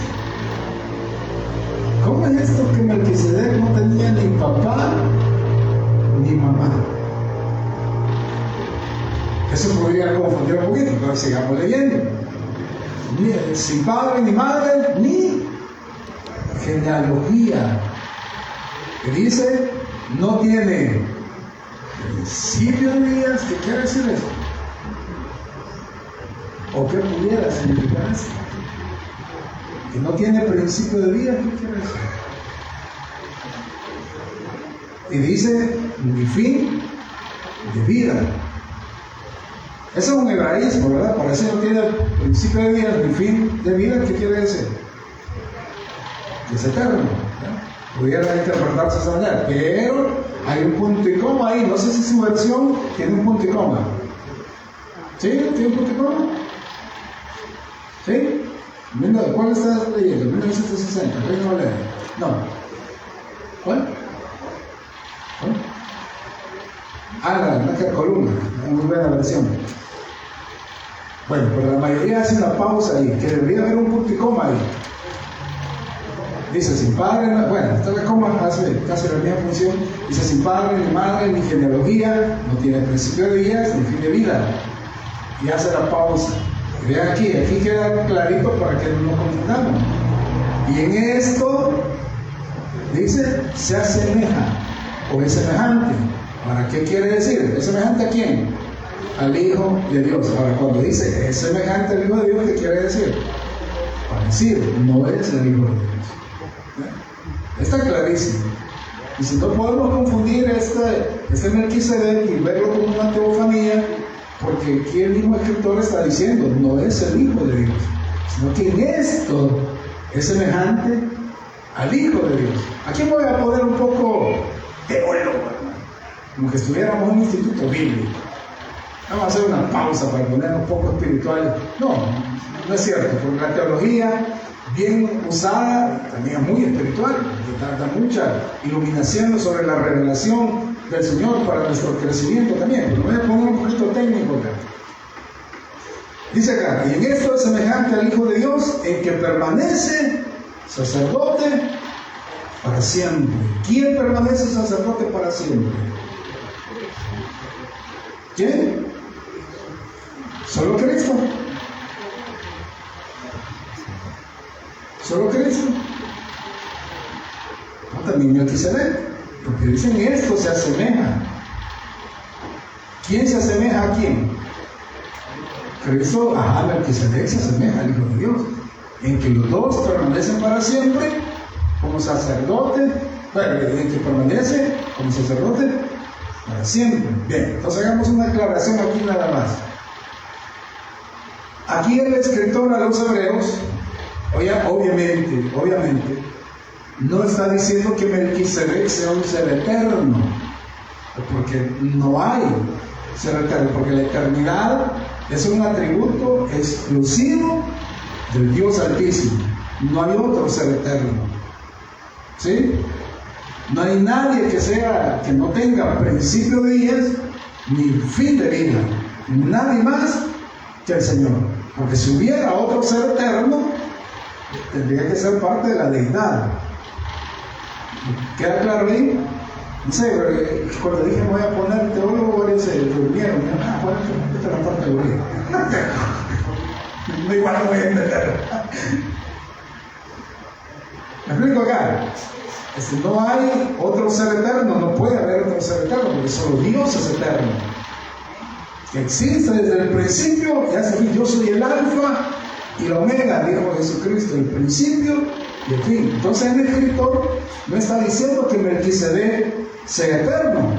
¿Cómo es esto que Melquisedec no tenía ni papá ni mamá? Eso podría confundir un poquito, pero sigamos leyendo. Sin padre ni madre ni genealogía. Que dice, no tiene principio de días. ¿Qué quiere decir eso? ¿O qué pudiera significar eso? Que no tiene principio de vida, ¿qué quiere decir? Y dice, ni fin de vida. Eso es un hebraísmo, ¿verdad? Para eso no tiene principio de vida, ni fin de vida, ¿qué quiere decir? Que es eterno, ¿verdad? Pudiera interpretarse de esa manera, pero hay un punto y coma ahí. No sé si su versión tiene un punto y coma. ¿Sí? ¿Tiene un punto y coma? ¿Sí? ¿Cuál estás leyendo? 1960, Reina Valera. No. ¿Cuál? La columna, una muy buena versión. Bueno, pero la mayoría hace una pausa ahí, que debería haber un punto y coma ahí. Dice sin padre, bueno, esta coma hace casi la misma función. Dice sin padre, ni madre, ni genealogía, no tiene principio de días, ni fin de vida. Y hace la pausa. Y vean aquí queda clarito para que no nos confundamos. Y en esto, dice, se asemeja o es semejante. Ahora, ¿qué quiere decir? ¿Es semejante a quién? Al Hijo de Dios. Ahora, cuando dice es semejante al Hijo de Dios, ¿qué quiere decir? Parecido, no es el Hijo de Dios. Está clarísimo. Y si no podemos confundir este Melquisedec y verlo como una teofanía, porque aquí el mismo escritor está diciendo, no es el Hijo de Dios, sino que en esto es semejante al Hijo de Dios. Aquí voy a poner un poco teólogo, hermano, como que estuviéramos en un instituto bíblico. Vamos a hacer una pausa para ponernos un poco espirituales. No es cierto, porque la teología bien usada también es muy espiritual, da mucha iluminación sobre la revelación del Señor para nuestro crecimiento también. Pero voy a poner un poquito técnico acá. Dice acá, y en esto es semejante al Hijo de Dios, en que permanece sacerdote para siempre. ¿Quién permanece sacerdote para siempre? ¿Quién? Solo Cristo. Solo Cristo. No, también Melquisedec, porque dicen esto se asemeja. ¿Quién se asemeja a quién? Cristo, Melquisedec se asemeja al Hijo de Dios, en que los dos permanecen para siempre como sacerdote, en que permanece como sacerdote para siempre. Bien, entonces hagamos una aclaración aquí nada más. Aquí el escritor a los hebreos, obviamente, no está diciendo que Melquisedec sea un ser eterno, porque no hay ser eterno, porque la eternidad es un atributo exclusivo del Dios Altísimo. No hay otro ser eterno. ¿Sí? No hay nadie que no tenga principio de días ni fin de vida. Nadie más que el Señor. Porque si hubiera otro ser eterno, tendría que ser parte de la deidad. ¿Queda claro ahí? No sé, cuando dije voy a poner teólogo, varios se durmieron. Bueno, esta es la parte teoría. No, igual no voy a entender. ¿Me explico acá? No hay otro ser eterno, no puede haber otro ser eterno, porque solo Dios es eterno. Que existe desde el principio, ya sabéis, yo soy el alfa y la omega, dijo Jesucristo, el principio y el fin. Entonces el escritor no está diciendo que Melquisedec sea eterno,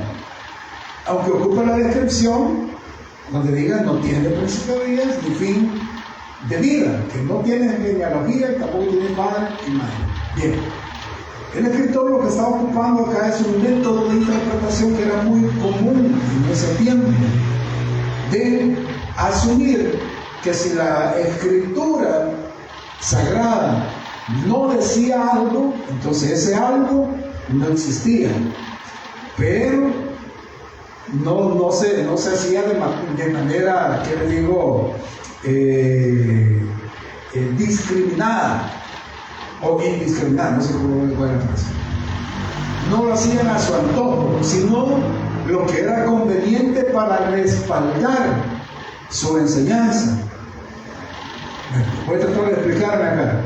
aunque ocupa la descripción donde diga no tiene principio de días ni fin de vida, que no tiene genealogía y tampoco tiene padre y madre. Bien, el escritor lo que está ocupando acá es un método de interpretación que era muy común en ese tiempo, de asumir que si la escritura sagrada no decía algo, entonces ese algo no existía, pero no se hacía de manera, ¿qué le digo?, discriminada o indiscriminada, no sé cómo me puede decir. No lo hacían a su antojo, sino lo que era conveniente para respaldar su enseñanza. Voy a tratar de explicarme acá.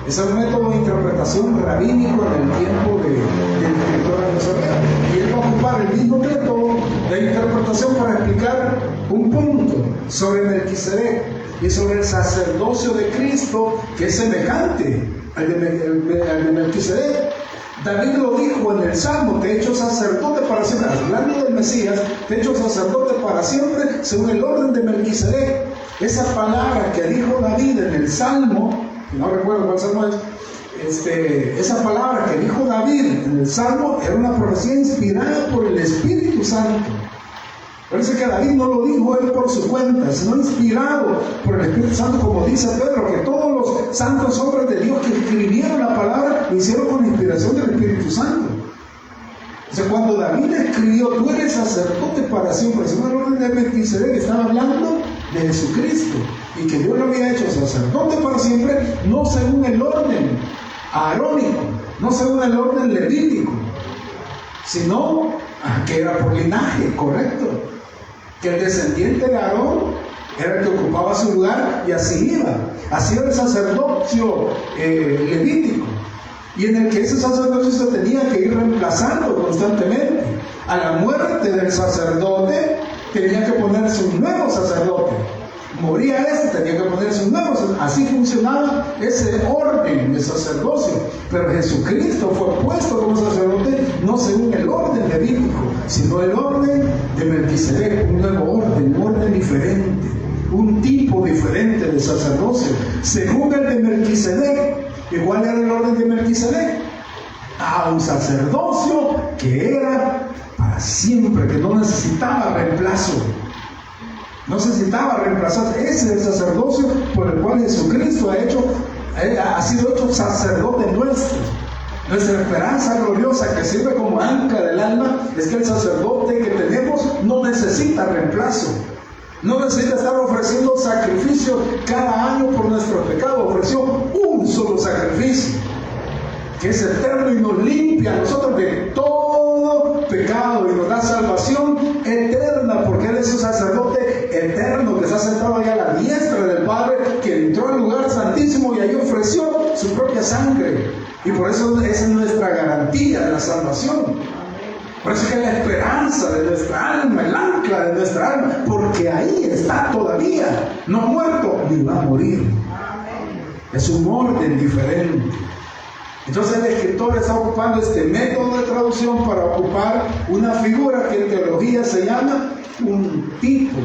Es un método de interpretación rabínico en el tiempo del escritor de los hebreos. Y él va a ocupar el mismo método de interpretación para explicar un punto sobre Melquisedec y sobre el sacerdocio de Cristo, que es semejante al de Melquisedec. David lo dijo en el Salmo: te he hecho sacerdote para siempre. Hablando del Mesías, te he hecho sacerdote para siempre según el orden de Melquisedec. Esa palabra que dijo David en el Salmo, no recuerdo cuál Salmo es, esa palabra que dijo David en el Salmo era una profecía inspirada por el Espíritu Santo. Parece que David no lo dijo él por su cuenta, sino inspirado por el Espíritu Santo, como dice Pedro, que todos los santos hombres de Dios que escribieron la palabra lo hicieron con inspiración del Espíritu Santo. O sea, cuando David escribió, tú eres sacerdote para siempre, según el orden de Melquisedec, estaba hablando de Jesucristo, y que Dios lo había hecho sacerdote para siempre, no según el orden arónico, no según el orden levítico, sino que era por linaje, correcto, que el descendiente de Aarón era el que ocupaba su lugar y así iba. Así era el sacerdocio levítico, y en el que ese sacerdocio se tenía que ir reemplazando constantemente. A la muerte del sacerdote tenía que ponerse un nuevo sacerdote. Moría tenía que ponerse un nuevo sacerdote. Así funcionaba ese orden de sacerdocio. Pero Jesucristo fue puesto como sacerdote no según el orden levítico, sino el orden de Melquisedec, un nuevo orden, un orden diferente, un tipo diferente de sacerdocio, según el de Melquisedec. ¿Igual era el orden de Melquisedec? Un sacerdocio que era para siempre, que no necesitaba reemplazo. No necesitaba reemplazar. Ese es el sacerdocio por el cual Jesucristo ha sido hecho sacerdote nuestro. Nuestra esperanza gloriosa que sirve como ancla del alma es que el sacerdote que tenemos no necesita reemplazo. No necesita estar ofreciendo sacrificio cada año por nuestro pecado. Ofreció un solo sacrificio, que es eterno y nos limpia a nosotros de todo pecado y nos da salvación eterna, porque Él es un sacerdote eterno que está sentado allá a la diestra del Padre, que entró al lugar santísimo y ahí ofreció su propia sangre. Y por eso esa es nuestra garantía de la salvación. Por eso es que es la esperanza de nuestra alma, el ancla de nuestra alma, porque ahí está todavía, no ha muerto ni va a morir. Es un orden diferente. Entonces el escritor está ocupando este método de traducción para ocupar una figura que en teología se llama un tipo.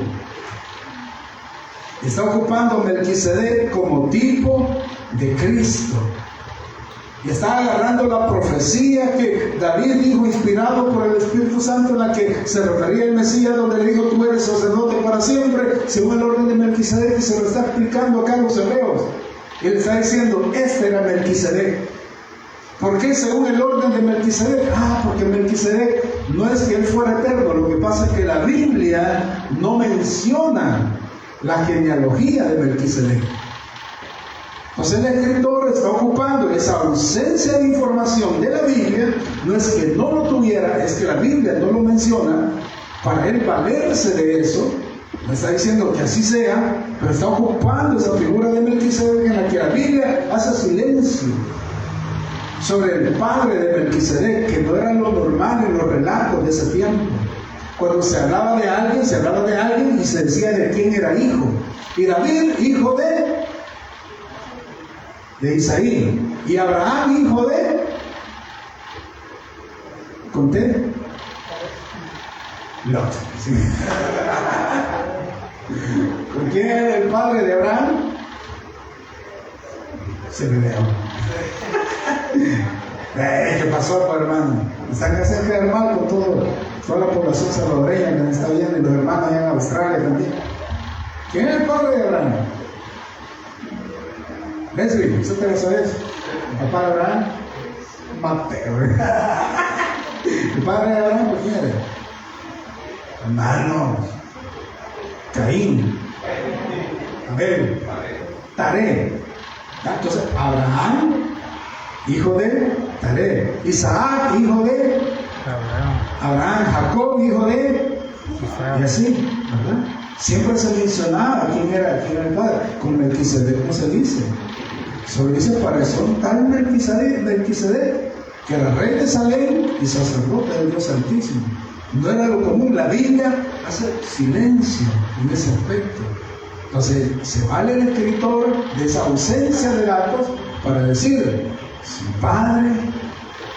Está ocupando Melquisedec como tipo de Cristo. Y está agarrando la profecía que David dijo, inspirado por el Espíritu Santo, en la que se refería al Mesías, donde le dijo: tú eres sacerdote para siempre, según el orden de Melquisedec, y se lo está explicando acá a los hebreos. Y le está diciendo: este era Melquisedec. ¿Por qué según el orden de Melquisedec? Porque Melquisedec no es que él fuera eterno. Lo que pasa es que la Biblia no menciona la genealogía de Melquisedec. Entonces el escritor está ocupando esa ausencia de información de la Biblia. No es que no lo tuviera, es que la Biblia no lo menciona, para él valerse de eso. Me está diciendo que así sea, pero está ocupando esa figura de Melquisedec, en la que la Biblia hace silencio sobre el padre de Melquisedec, que no era lo normal en los relatos de ese tiempo. Cuando se hablaba de alguien y se decía de quién era hijo. Y David, hijo de Isaí, y Abraham, hijo de, ¿conté? Lot. Sí. ¿Con quién era el padre de Abraham? Zebedeo. ¿Qué pasó, hermano? Están haciendo quedar mal con toda la población salvadoreña que nos está viendo, y los hermanos allá en Australia también. ¿Quién es el padre de Abraham? Leslie, ¿eso te lo sabes? ¿El papá de Abraham? Mateo. ¿El padre de Abraham? ¿Quién era? Hermanos. Caín. Abel. Taré. Entonces, Abraham, hijo de Taré. Isaac, hijo de Abraham. Jacob, hijo de Isaac. Y así, ¿verdad? Siempre se mencionaba quién era el padre. Con Melquisedec, ¿cómo se dice? Solo dice: para eso tal Melquisedec, que era rey de Salem y sacerdote del Dios Santísimo. No era lo común. La Biblia hace silencio en ese aspecto. Entonces se vale el escritor de esa ausencia de datos para decir: sin padre,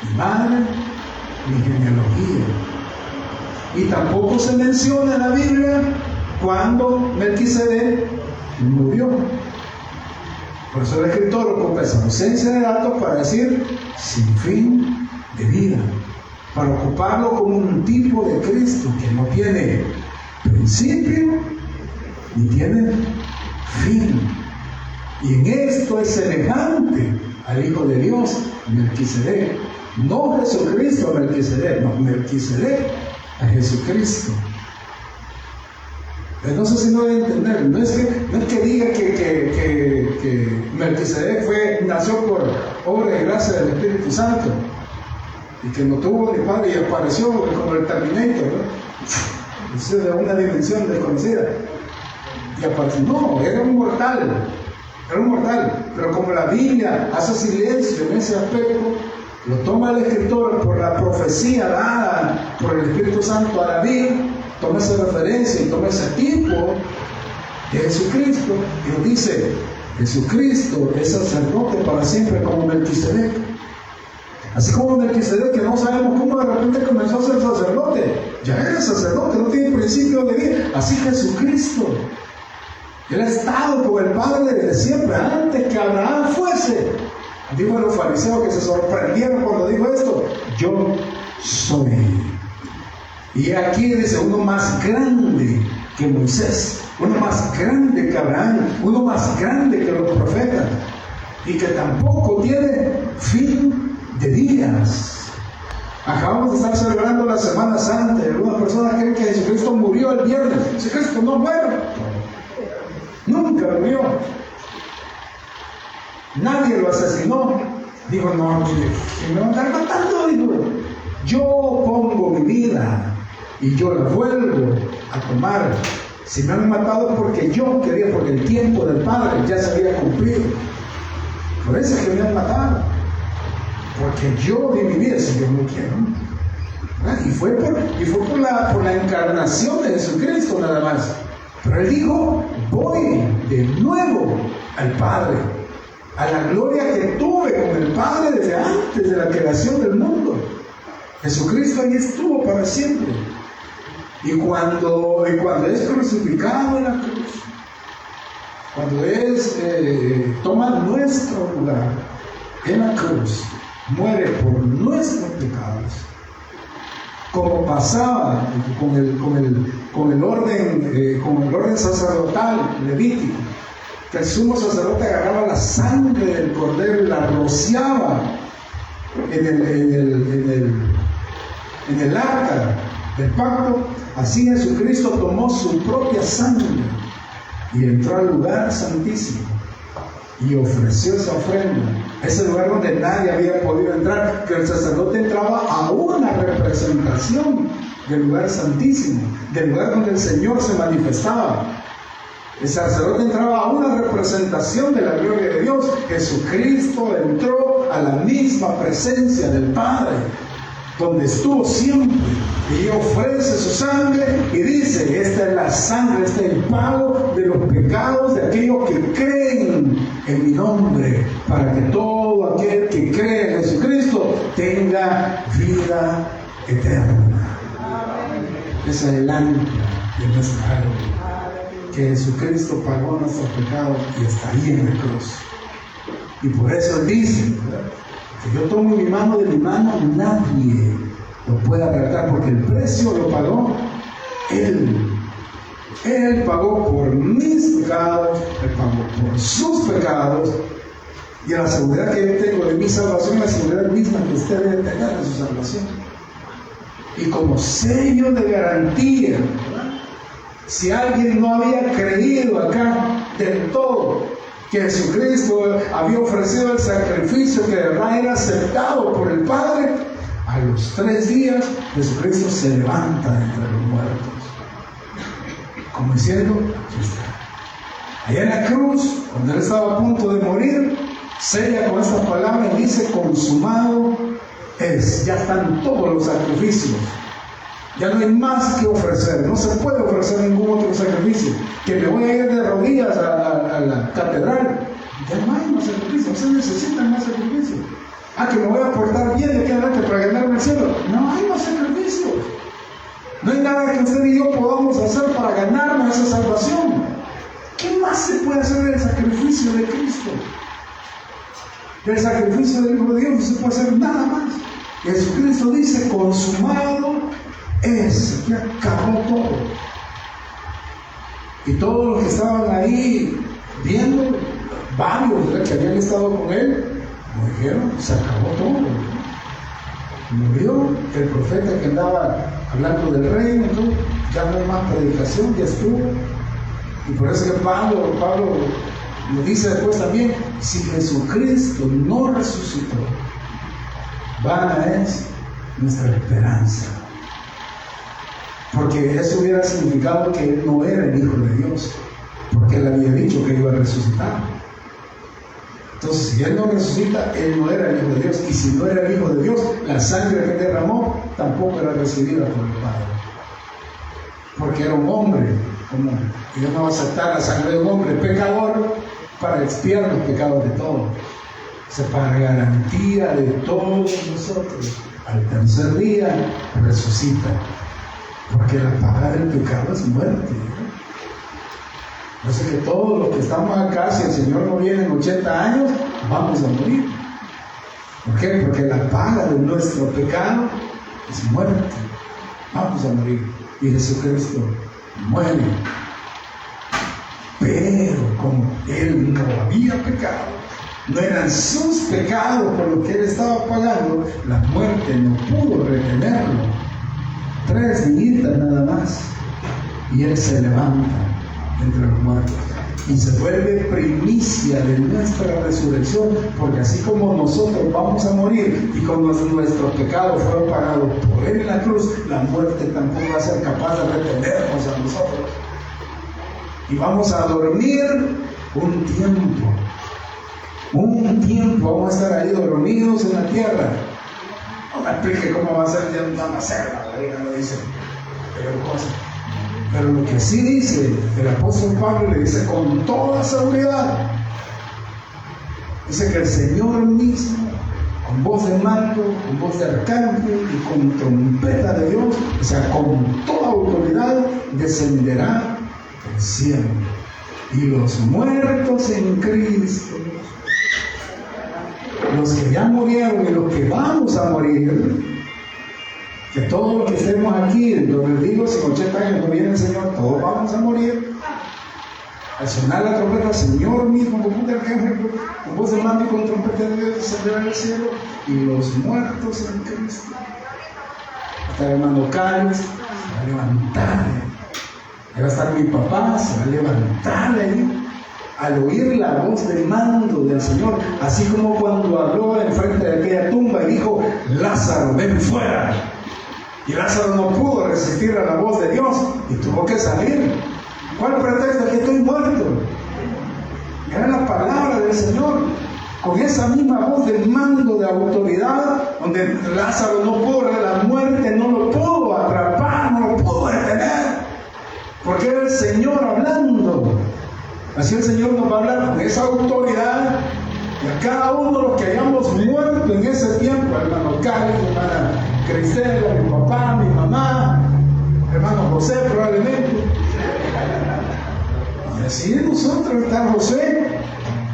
ni madre, ni genealogía. Y tampoco se menciona en la Biblia cuando Melquisedec murió. Por eso el escritor ocupa esa ausencia de datos para decir: sin fin de vida, para ocuparlo como un tipo de Cristo que no tiene principio ni tiene fin. Y en esto es semejante al Hijo de Dios, Melquisedec. No Jesucristo a Melquisedec, no, Melquisedec a Jesucristo. No sé si no voy a entender. No es que diga que porque Melquisedec nació por obra y gracia del Espíritu Santo, y que no tuvo ni padre y apareció como el Terminator, ¿no? Es de una dimensión desconocida. Y apareció, no, era un mortal, pero como la Biblia hace silencio en ese aspecto, lo toma el escritor por la profecía dada por el Espíritu Santo a David, toma esa referencia y toma ese tipo de Jesucristo y nos dice: Jesucristo es sacerdote para siempre como Melquisedec. Así como Melquisedec, que no sabemos cómo de repente comenzó a ser sacerdote, ya era sacerdote, no tiene principio de vida. Así Jesucristo, Él ha estado con el Padre desde siempre, antes que Abraham fuese. Dijo a los fariseos que se sorprendieron cuando dijo esto: yo soy. Y aquí dice: uno más grande que Moisés, uno más grande que Abraham, uno más grande que los profetas, y que tampoco tiene fin de días. Acabamos de estar celebrando la Semana Santa y algunas personas creen que Jesucristo murió el viernes. Jesucristo no muere, nunca murió. Nadie lo asesinó. Dijo: no, si me van a estar matando, dijo, yo pongo mi vida y yo la vuelvo a tomar. Si me han matado es porque yo quería, porque el tiempo del Padre ya se había cumplido. Por eso es que me han matado, porque yo di mi vida. Si yo no quiero, y fue por la encarnación de Jesucristo nada más. Pero Él dijo: voy de nuevo al Padre, a la gloria que tuve con el Padre desde antes de la creación del mundo. Jesucristo ahí estuvo para siempre. Y cuando es crucificado en la cruz, cuando toma nuestro lugar en la cruz, muere por nuestros pecados, como pasaba con el orden sacerdotal levítico, que el sumo sacerdote agarraba la sangre del cordero y la rociaba en el arca del pacto. Así Jesucristo tomó su propia sangre y entró al lugar santísimo y ofreció esa ofrenda, ese lugar donde nadie había podido entrar, que el sacerdote entraba a una representación del lugar santísimo, del lugar donde el Señor se manifestaba. El sacerdote entraba a una representación de la gloria de Dios. Jesucristo entró a la misma presencia del Padre, donde estuvo siempre, y ofrece su sangre y dice: esta es la sangre, este es el pago de los pecados de aquellos que creen en mi nombre, para que todo aquel que cree en Jesucristo tenga vida eterna. Esa es el ancla de nuestra alma, que Jesucristo pagó nuestros pecados y está ahí en la cruz. Y por eso Él dice, ¿verdad?, que yo tomo mi mano de mi mano, nadie lo puede arrebatar, porque el precio lo pagó Él. Él pagó por mis pecados, Él pagó por sus pecados, y la seguridad que yo tengo de mi salvación es la seguridad misma que usted debe tener de su salvación. Y como sello de garantía, ¿verdad?, si alguien no había creído acá del todo que Jesucristo había ofrecido el sacrificio que de verdad era aceptado por el Padre, a los 3 días Jesucristo se levanta entre los muertos, como diciendo: aquí está. Allá en la cruz, cuando Él estaba a punto de morir, sella con estas palabras y dice: consumado es. Ya están todos los sacrificios, ya no hay más que ofrecer, no se puede ofrecer ningún otro sacrificio. Que me voy a ir de rodillas a la catedral, ya no hay más sacrificio, no se necesitan más sacrificios. Que me voy a portar bien de aquí adelante para ganarme el cielo, no hay más sacrificios. No hay nada que usted y yo podamos hacer para ganarnos esa salvación. ¿Qué más se puede hacer del sacrificio de Cristo? Del sacrificio del Hijo de Dios no se puede hacer nada más. Jesucristo dice: consumado es, que acabó todo. Y todos los que estaban ahí viendo, varios, ¿verdad?, que habían estado con Él, como dijeron: se acabó todo. Murió el profeta que andaba hablando del reino, entonces ya no hay más predicación, ya estuvo. Y por eso que Pablo Lo dice después también, si Jesucristo no resucitó, vana es nuestra esperanza. Porque eso hubiera significado que Él no era el Hijo de Dios, porque Él había dicho que iba a resucitar. Entonces, si Él no resucita, Él no era el Hijo de Dios. Y si no era el Hijo de Dios, la sangre que derramó tampoco era recibida por el Padre. Porque era un hombre común. Y Dios no va a aceptar la sangre de un hombre pecador para expiar los pecados de todos. O sea, para garantía de todos nosotros. Al tercer día resucita. Porque la paga del pecado es muerte. Yo sé que todos los que estamos acá, si el Señor no viene en 80 años, vamos a morir. ¿Por qué? Porque la paga de nuestro pecado es muerte. Vamos a morir. Y Jesucristo muere. Pero como Él no había pecado, no eran sus pecados por lo que Él estaba pagando, la muerte no pudo retenerlo. 3 días nada más. Y Él se levanta entre los muertos y se vuelve primicia de nuestra resurrección, porque así como nosotros vamos a morir y como nuestros pecados fueron pagados por Él en la cruz, la muerte tampoco va a ser capaz de retenernos a nosotros. Y vamos a dormir un tiempo vamos a estar ahí dormidos en la tierra. No me explique cómo va a ser, ya no va a ser, la Biblia no dice pero lo que sí dice el apóstol Pablo, le dice con toda seguridad, dice que el Señor mismo, con voz de mando, con voz de arcángel y con trompeta de Dios, o sea, con toda autoridad, descenderá del cielo. Y los muertos en Cristo, los que ya murieron y los que vamos a morir, que todos los que estemos aquí, lo les digo, si en 80 años no viene el Señor, todos vamos a morir. Al sonar la trompeta, el Señor mismo, con voz de arcángel, con voz de mando y con trompeta de Dios, descenderá del cielo, y los muertos en Cristo. Hasta el hermano Carlos se va a levantar. Ahí va a estar mi papá, se va a levantar ahí. Al oír la voz de mando del Señor, así como cuando habló enfrente de aquella tumba y dijo, Lázaro, ven fuera. Y Lázaro no pudo resistir a la voz de Dios y tuvo que salir. ¿Cuál pretexto? Que estoy muerto. Era la palabra del Señor, con esa misma voz de mando, de autoridad, donde Lázaro no pudo, la muerte no lo pudo atrapar, no lo pudo detener, porque era el Señor hablando. Así el Señor nos va a hablar con esa autoridad, y a cada uno de los que hayamos muerto en ese tiempo, hermano Carlos, hermana Cristela, mi papá, mi mamá, hermano José probablemente. Y así nosotros, está José,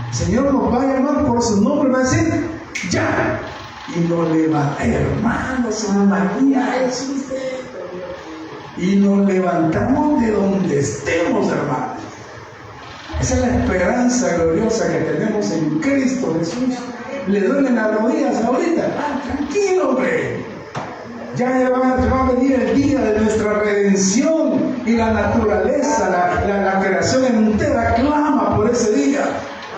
el Señor nos va a llamar por su nombre, va a decir, ya. Y nos levanta, hermanos, María es usted. Y nos levantamos de donde estemos, hermanos. Esa es la esperanza gloriosa que tenemos en Cristo Jesús. Le duelen las rodillas ahorita. Tranquilo, hombre. Ya va a venir el día de nuestra redención y la naturaleza, la creación entera clama por ese día.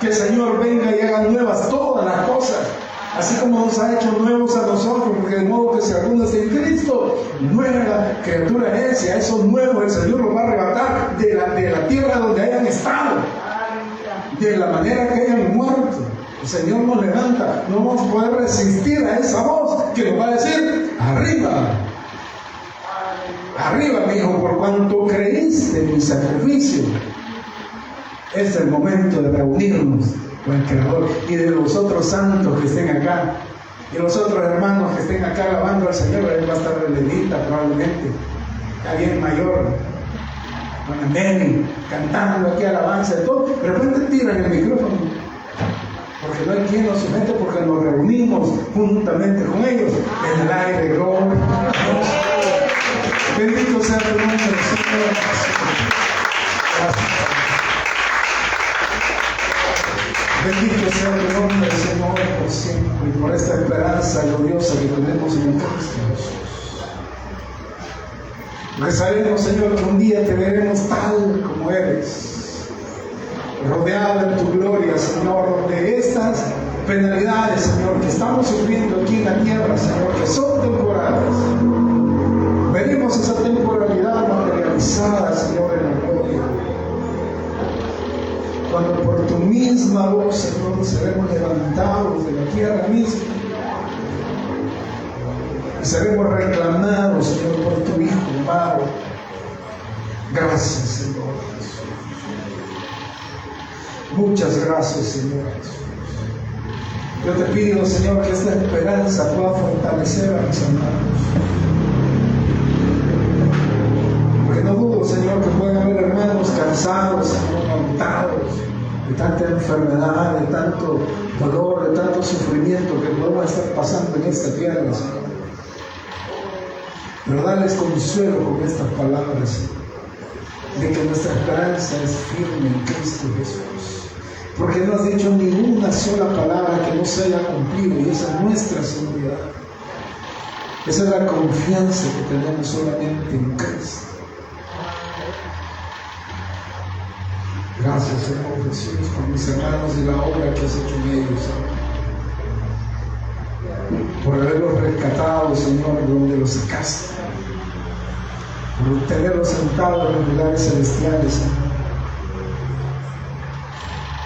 Que el Señor venga y haga nuevas todas las cosas. Así como nos ha hecho nuevos a nosotros, porque de modo que si alguno está en Cristo, nueva criatura es, y a esos nuevos el Señor los va a arrebatar de la tierra donde hayan estado, de la manera que hayan muerto. El Señor nos levanta, no vamos a poder resistir a esa voz que nos va a decir, arriba, arriba, mi hijo, por cuanto creíste en mi sacrificio. Es el momento de reunirnos con el Creador, y de los otros santos que estén acá, y los otros hermanos que estén acá alabando al Señor. Ahí va a estar Relenita probablemente, alguien mayor, con Neni, cantando aquí alabanza y todo. De repente tiran el micrófono, porque no hay quien nos sujete, porque nos reunimos juntamente con ellos en el aire, gloria a Dios. Bendito sea tu nombre, Señor. Gracias. Bendito sea tu nombre, Señor, por siempre, y por esta esperanza gloriosa que tenemos en Cristo Jesús. Que sabemos, Señor, que un día te veremos tal como eres. rodeada en tu gloria, Señor, de estas penalidades, Señor, que estamos sufriendo aquí en la tierra, Señor, que son temporales. Veremos esa temporalidad materializada, Señor, en la gloria. Cuando por tu misma voz, Señor, seremos levantados de la tierra misma y seremos reclamados, Señor, por tu Hijo amado. Gracias, Señor Jesús. Muchas gracias, Señor Jesús. Yo te pido, Señor, que esta esperanza pueda fortalecer a mis hermanos. Porque no dudo, Señor, que puedan haber hermanos cansados, agotados de tanta enfermedad, de tanto dolor, de tanto sufrimiento que podemos estar pasando en esta tierra, Señor. Pero dales consuelo con estas palabras, Señor, de que nuestra esperanza es firme en Cristo Jesús. Porque no has dicho ni una sola palabra que no se haya cumplido, y esa es nuestra seguridad. Esa es la confianza que tenemos solamente en Cristo. Gracias, Señor Jesús, por mis hermanos y la obra que has hecho en ellos, Señor. Por haberlos rescatado, Señor, de donde los sacaste. Por tenerlos sentados en los lugares celestiales, Señor.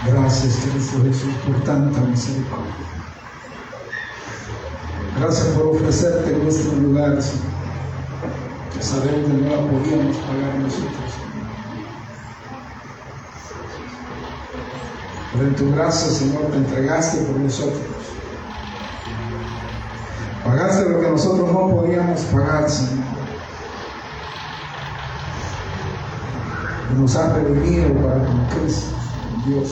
Gracias, Cristo Jesús, por tanta misericordia. Gracias por ofrecerte en nuestro lugar, Señor. Esa deuda no la podíamos pagar nosotros, Señor. Pero en tu gracia, Señor, te entregaste por nosotros. Pagaste lo que nosotros no podíamos pagar, Señor. Y nos has redimido para con Cristo, Dios.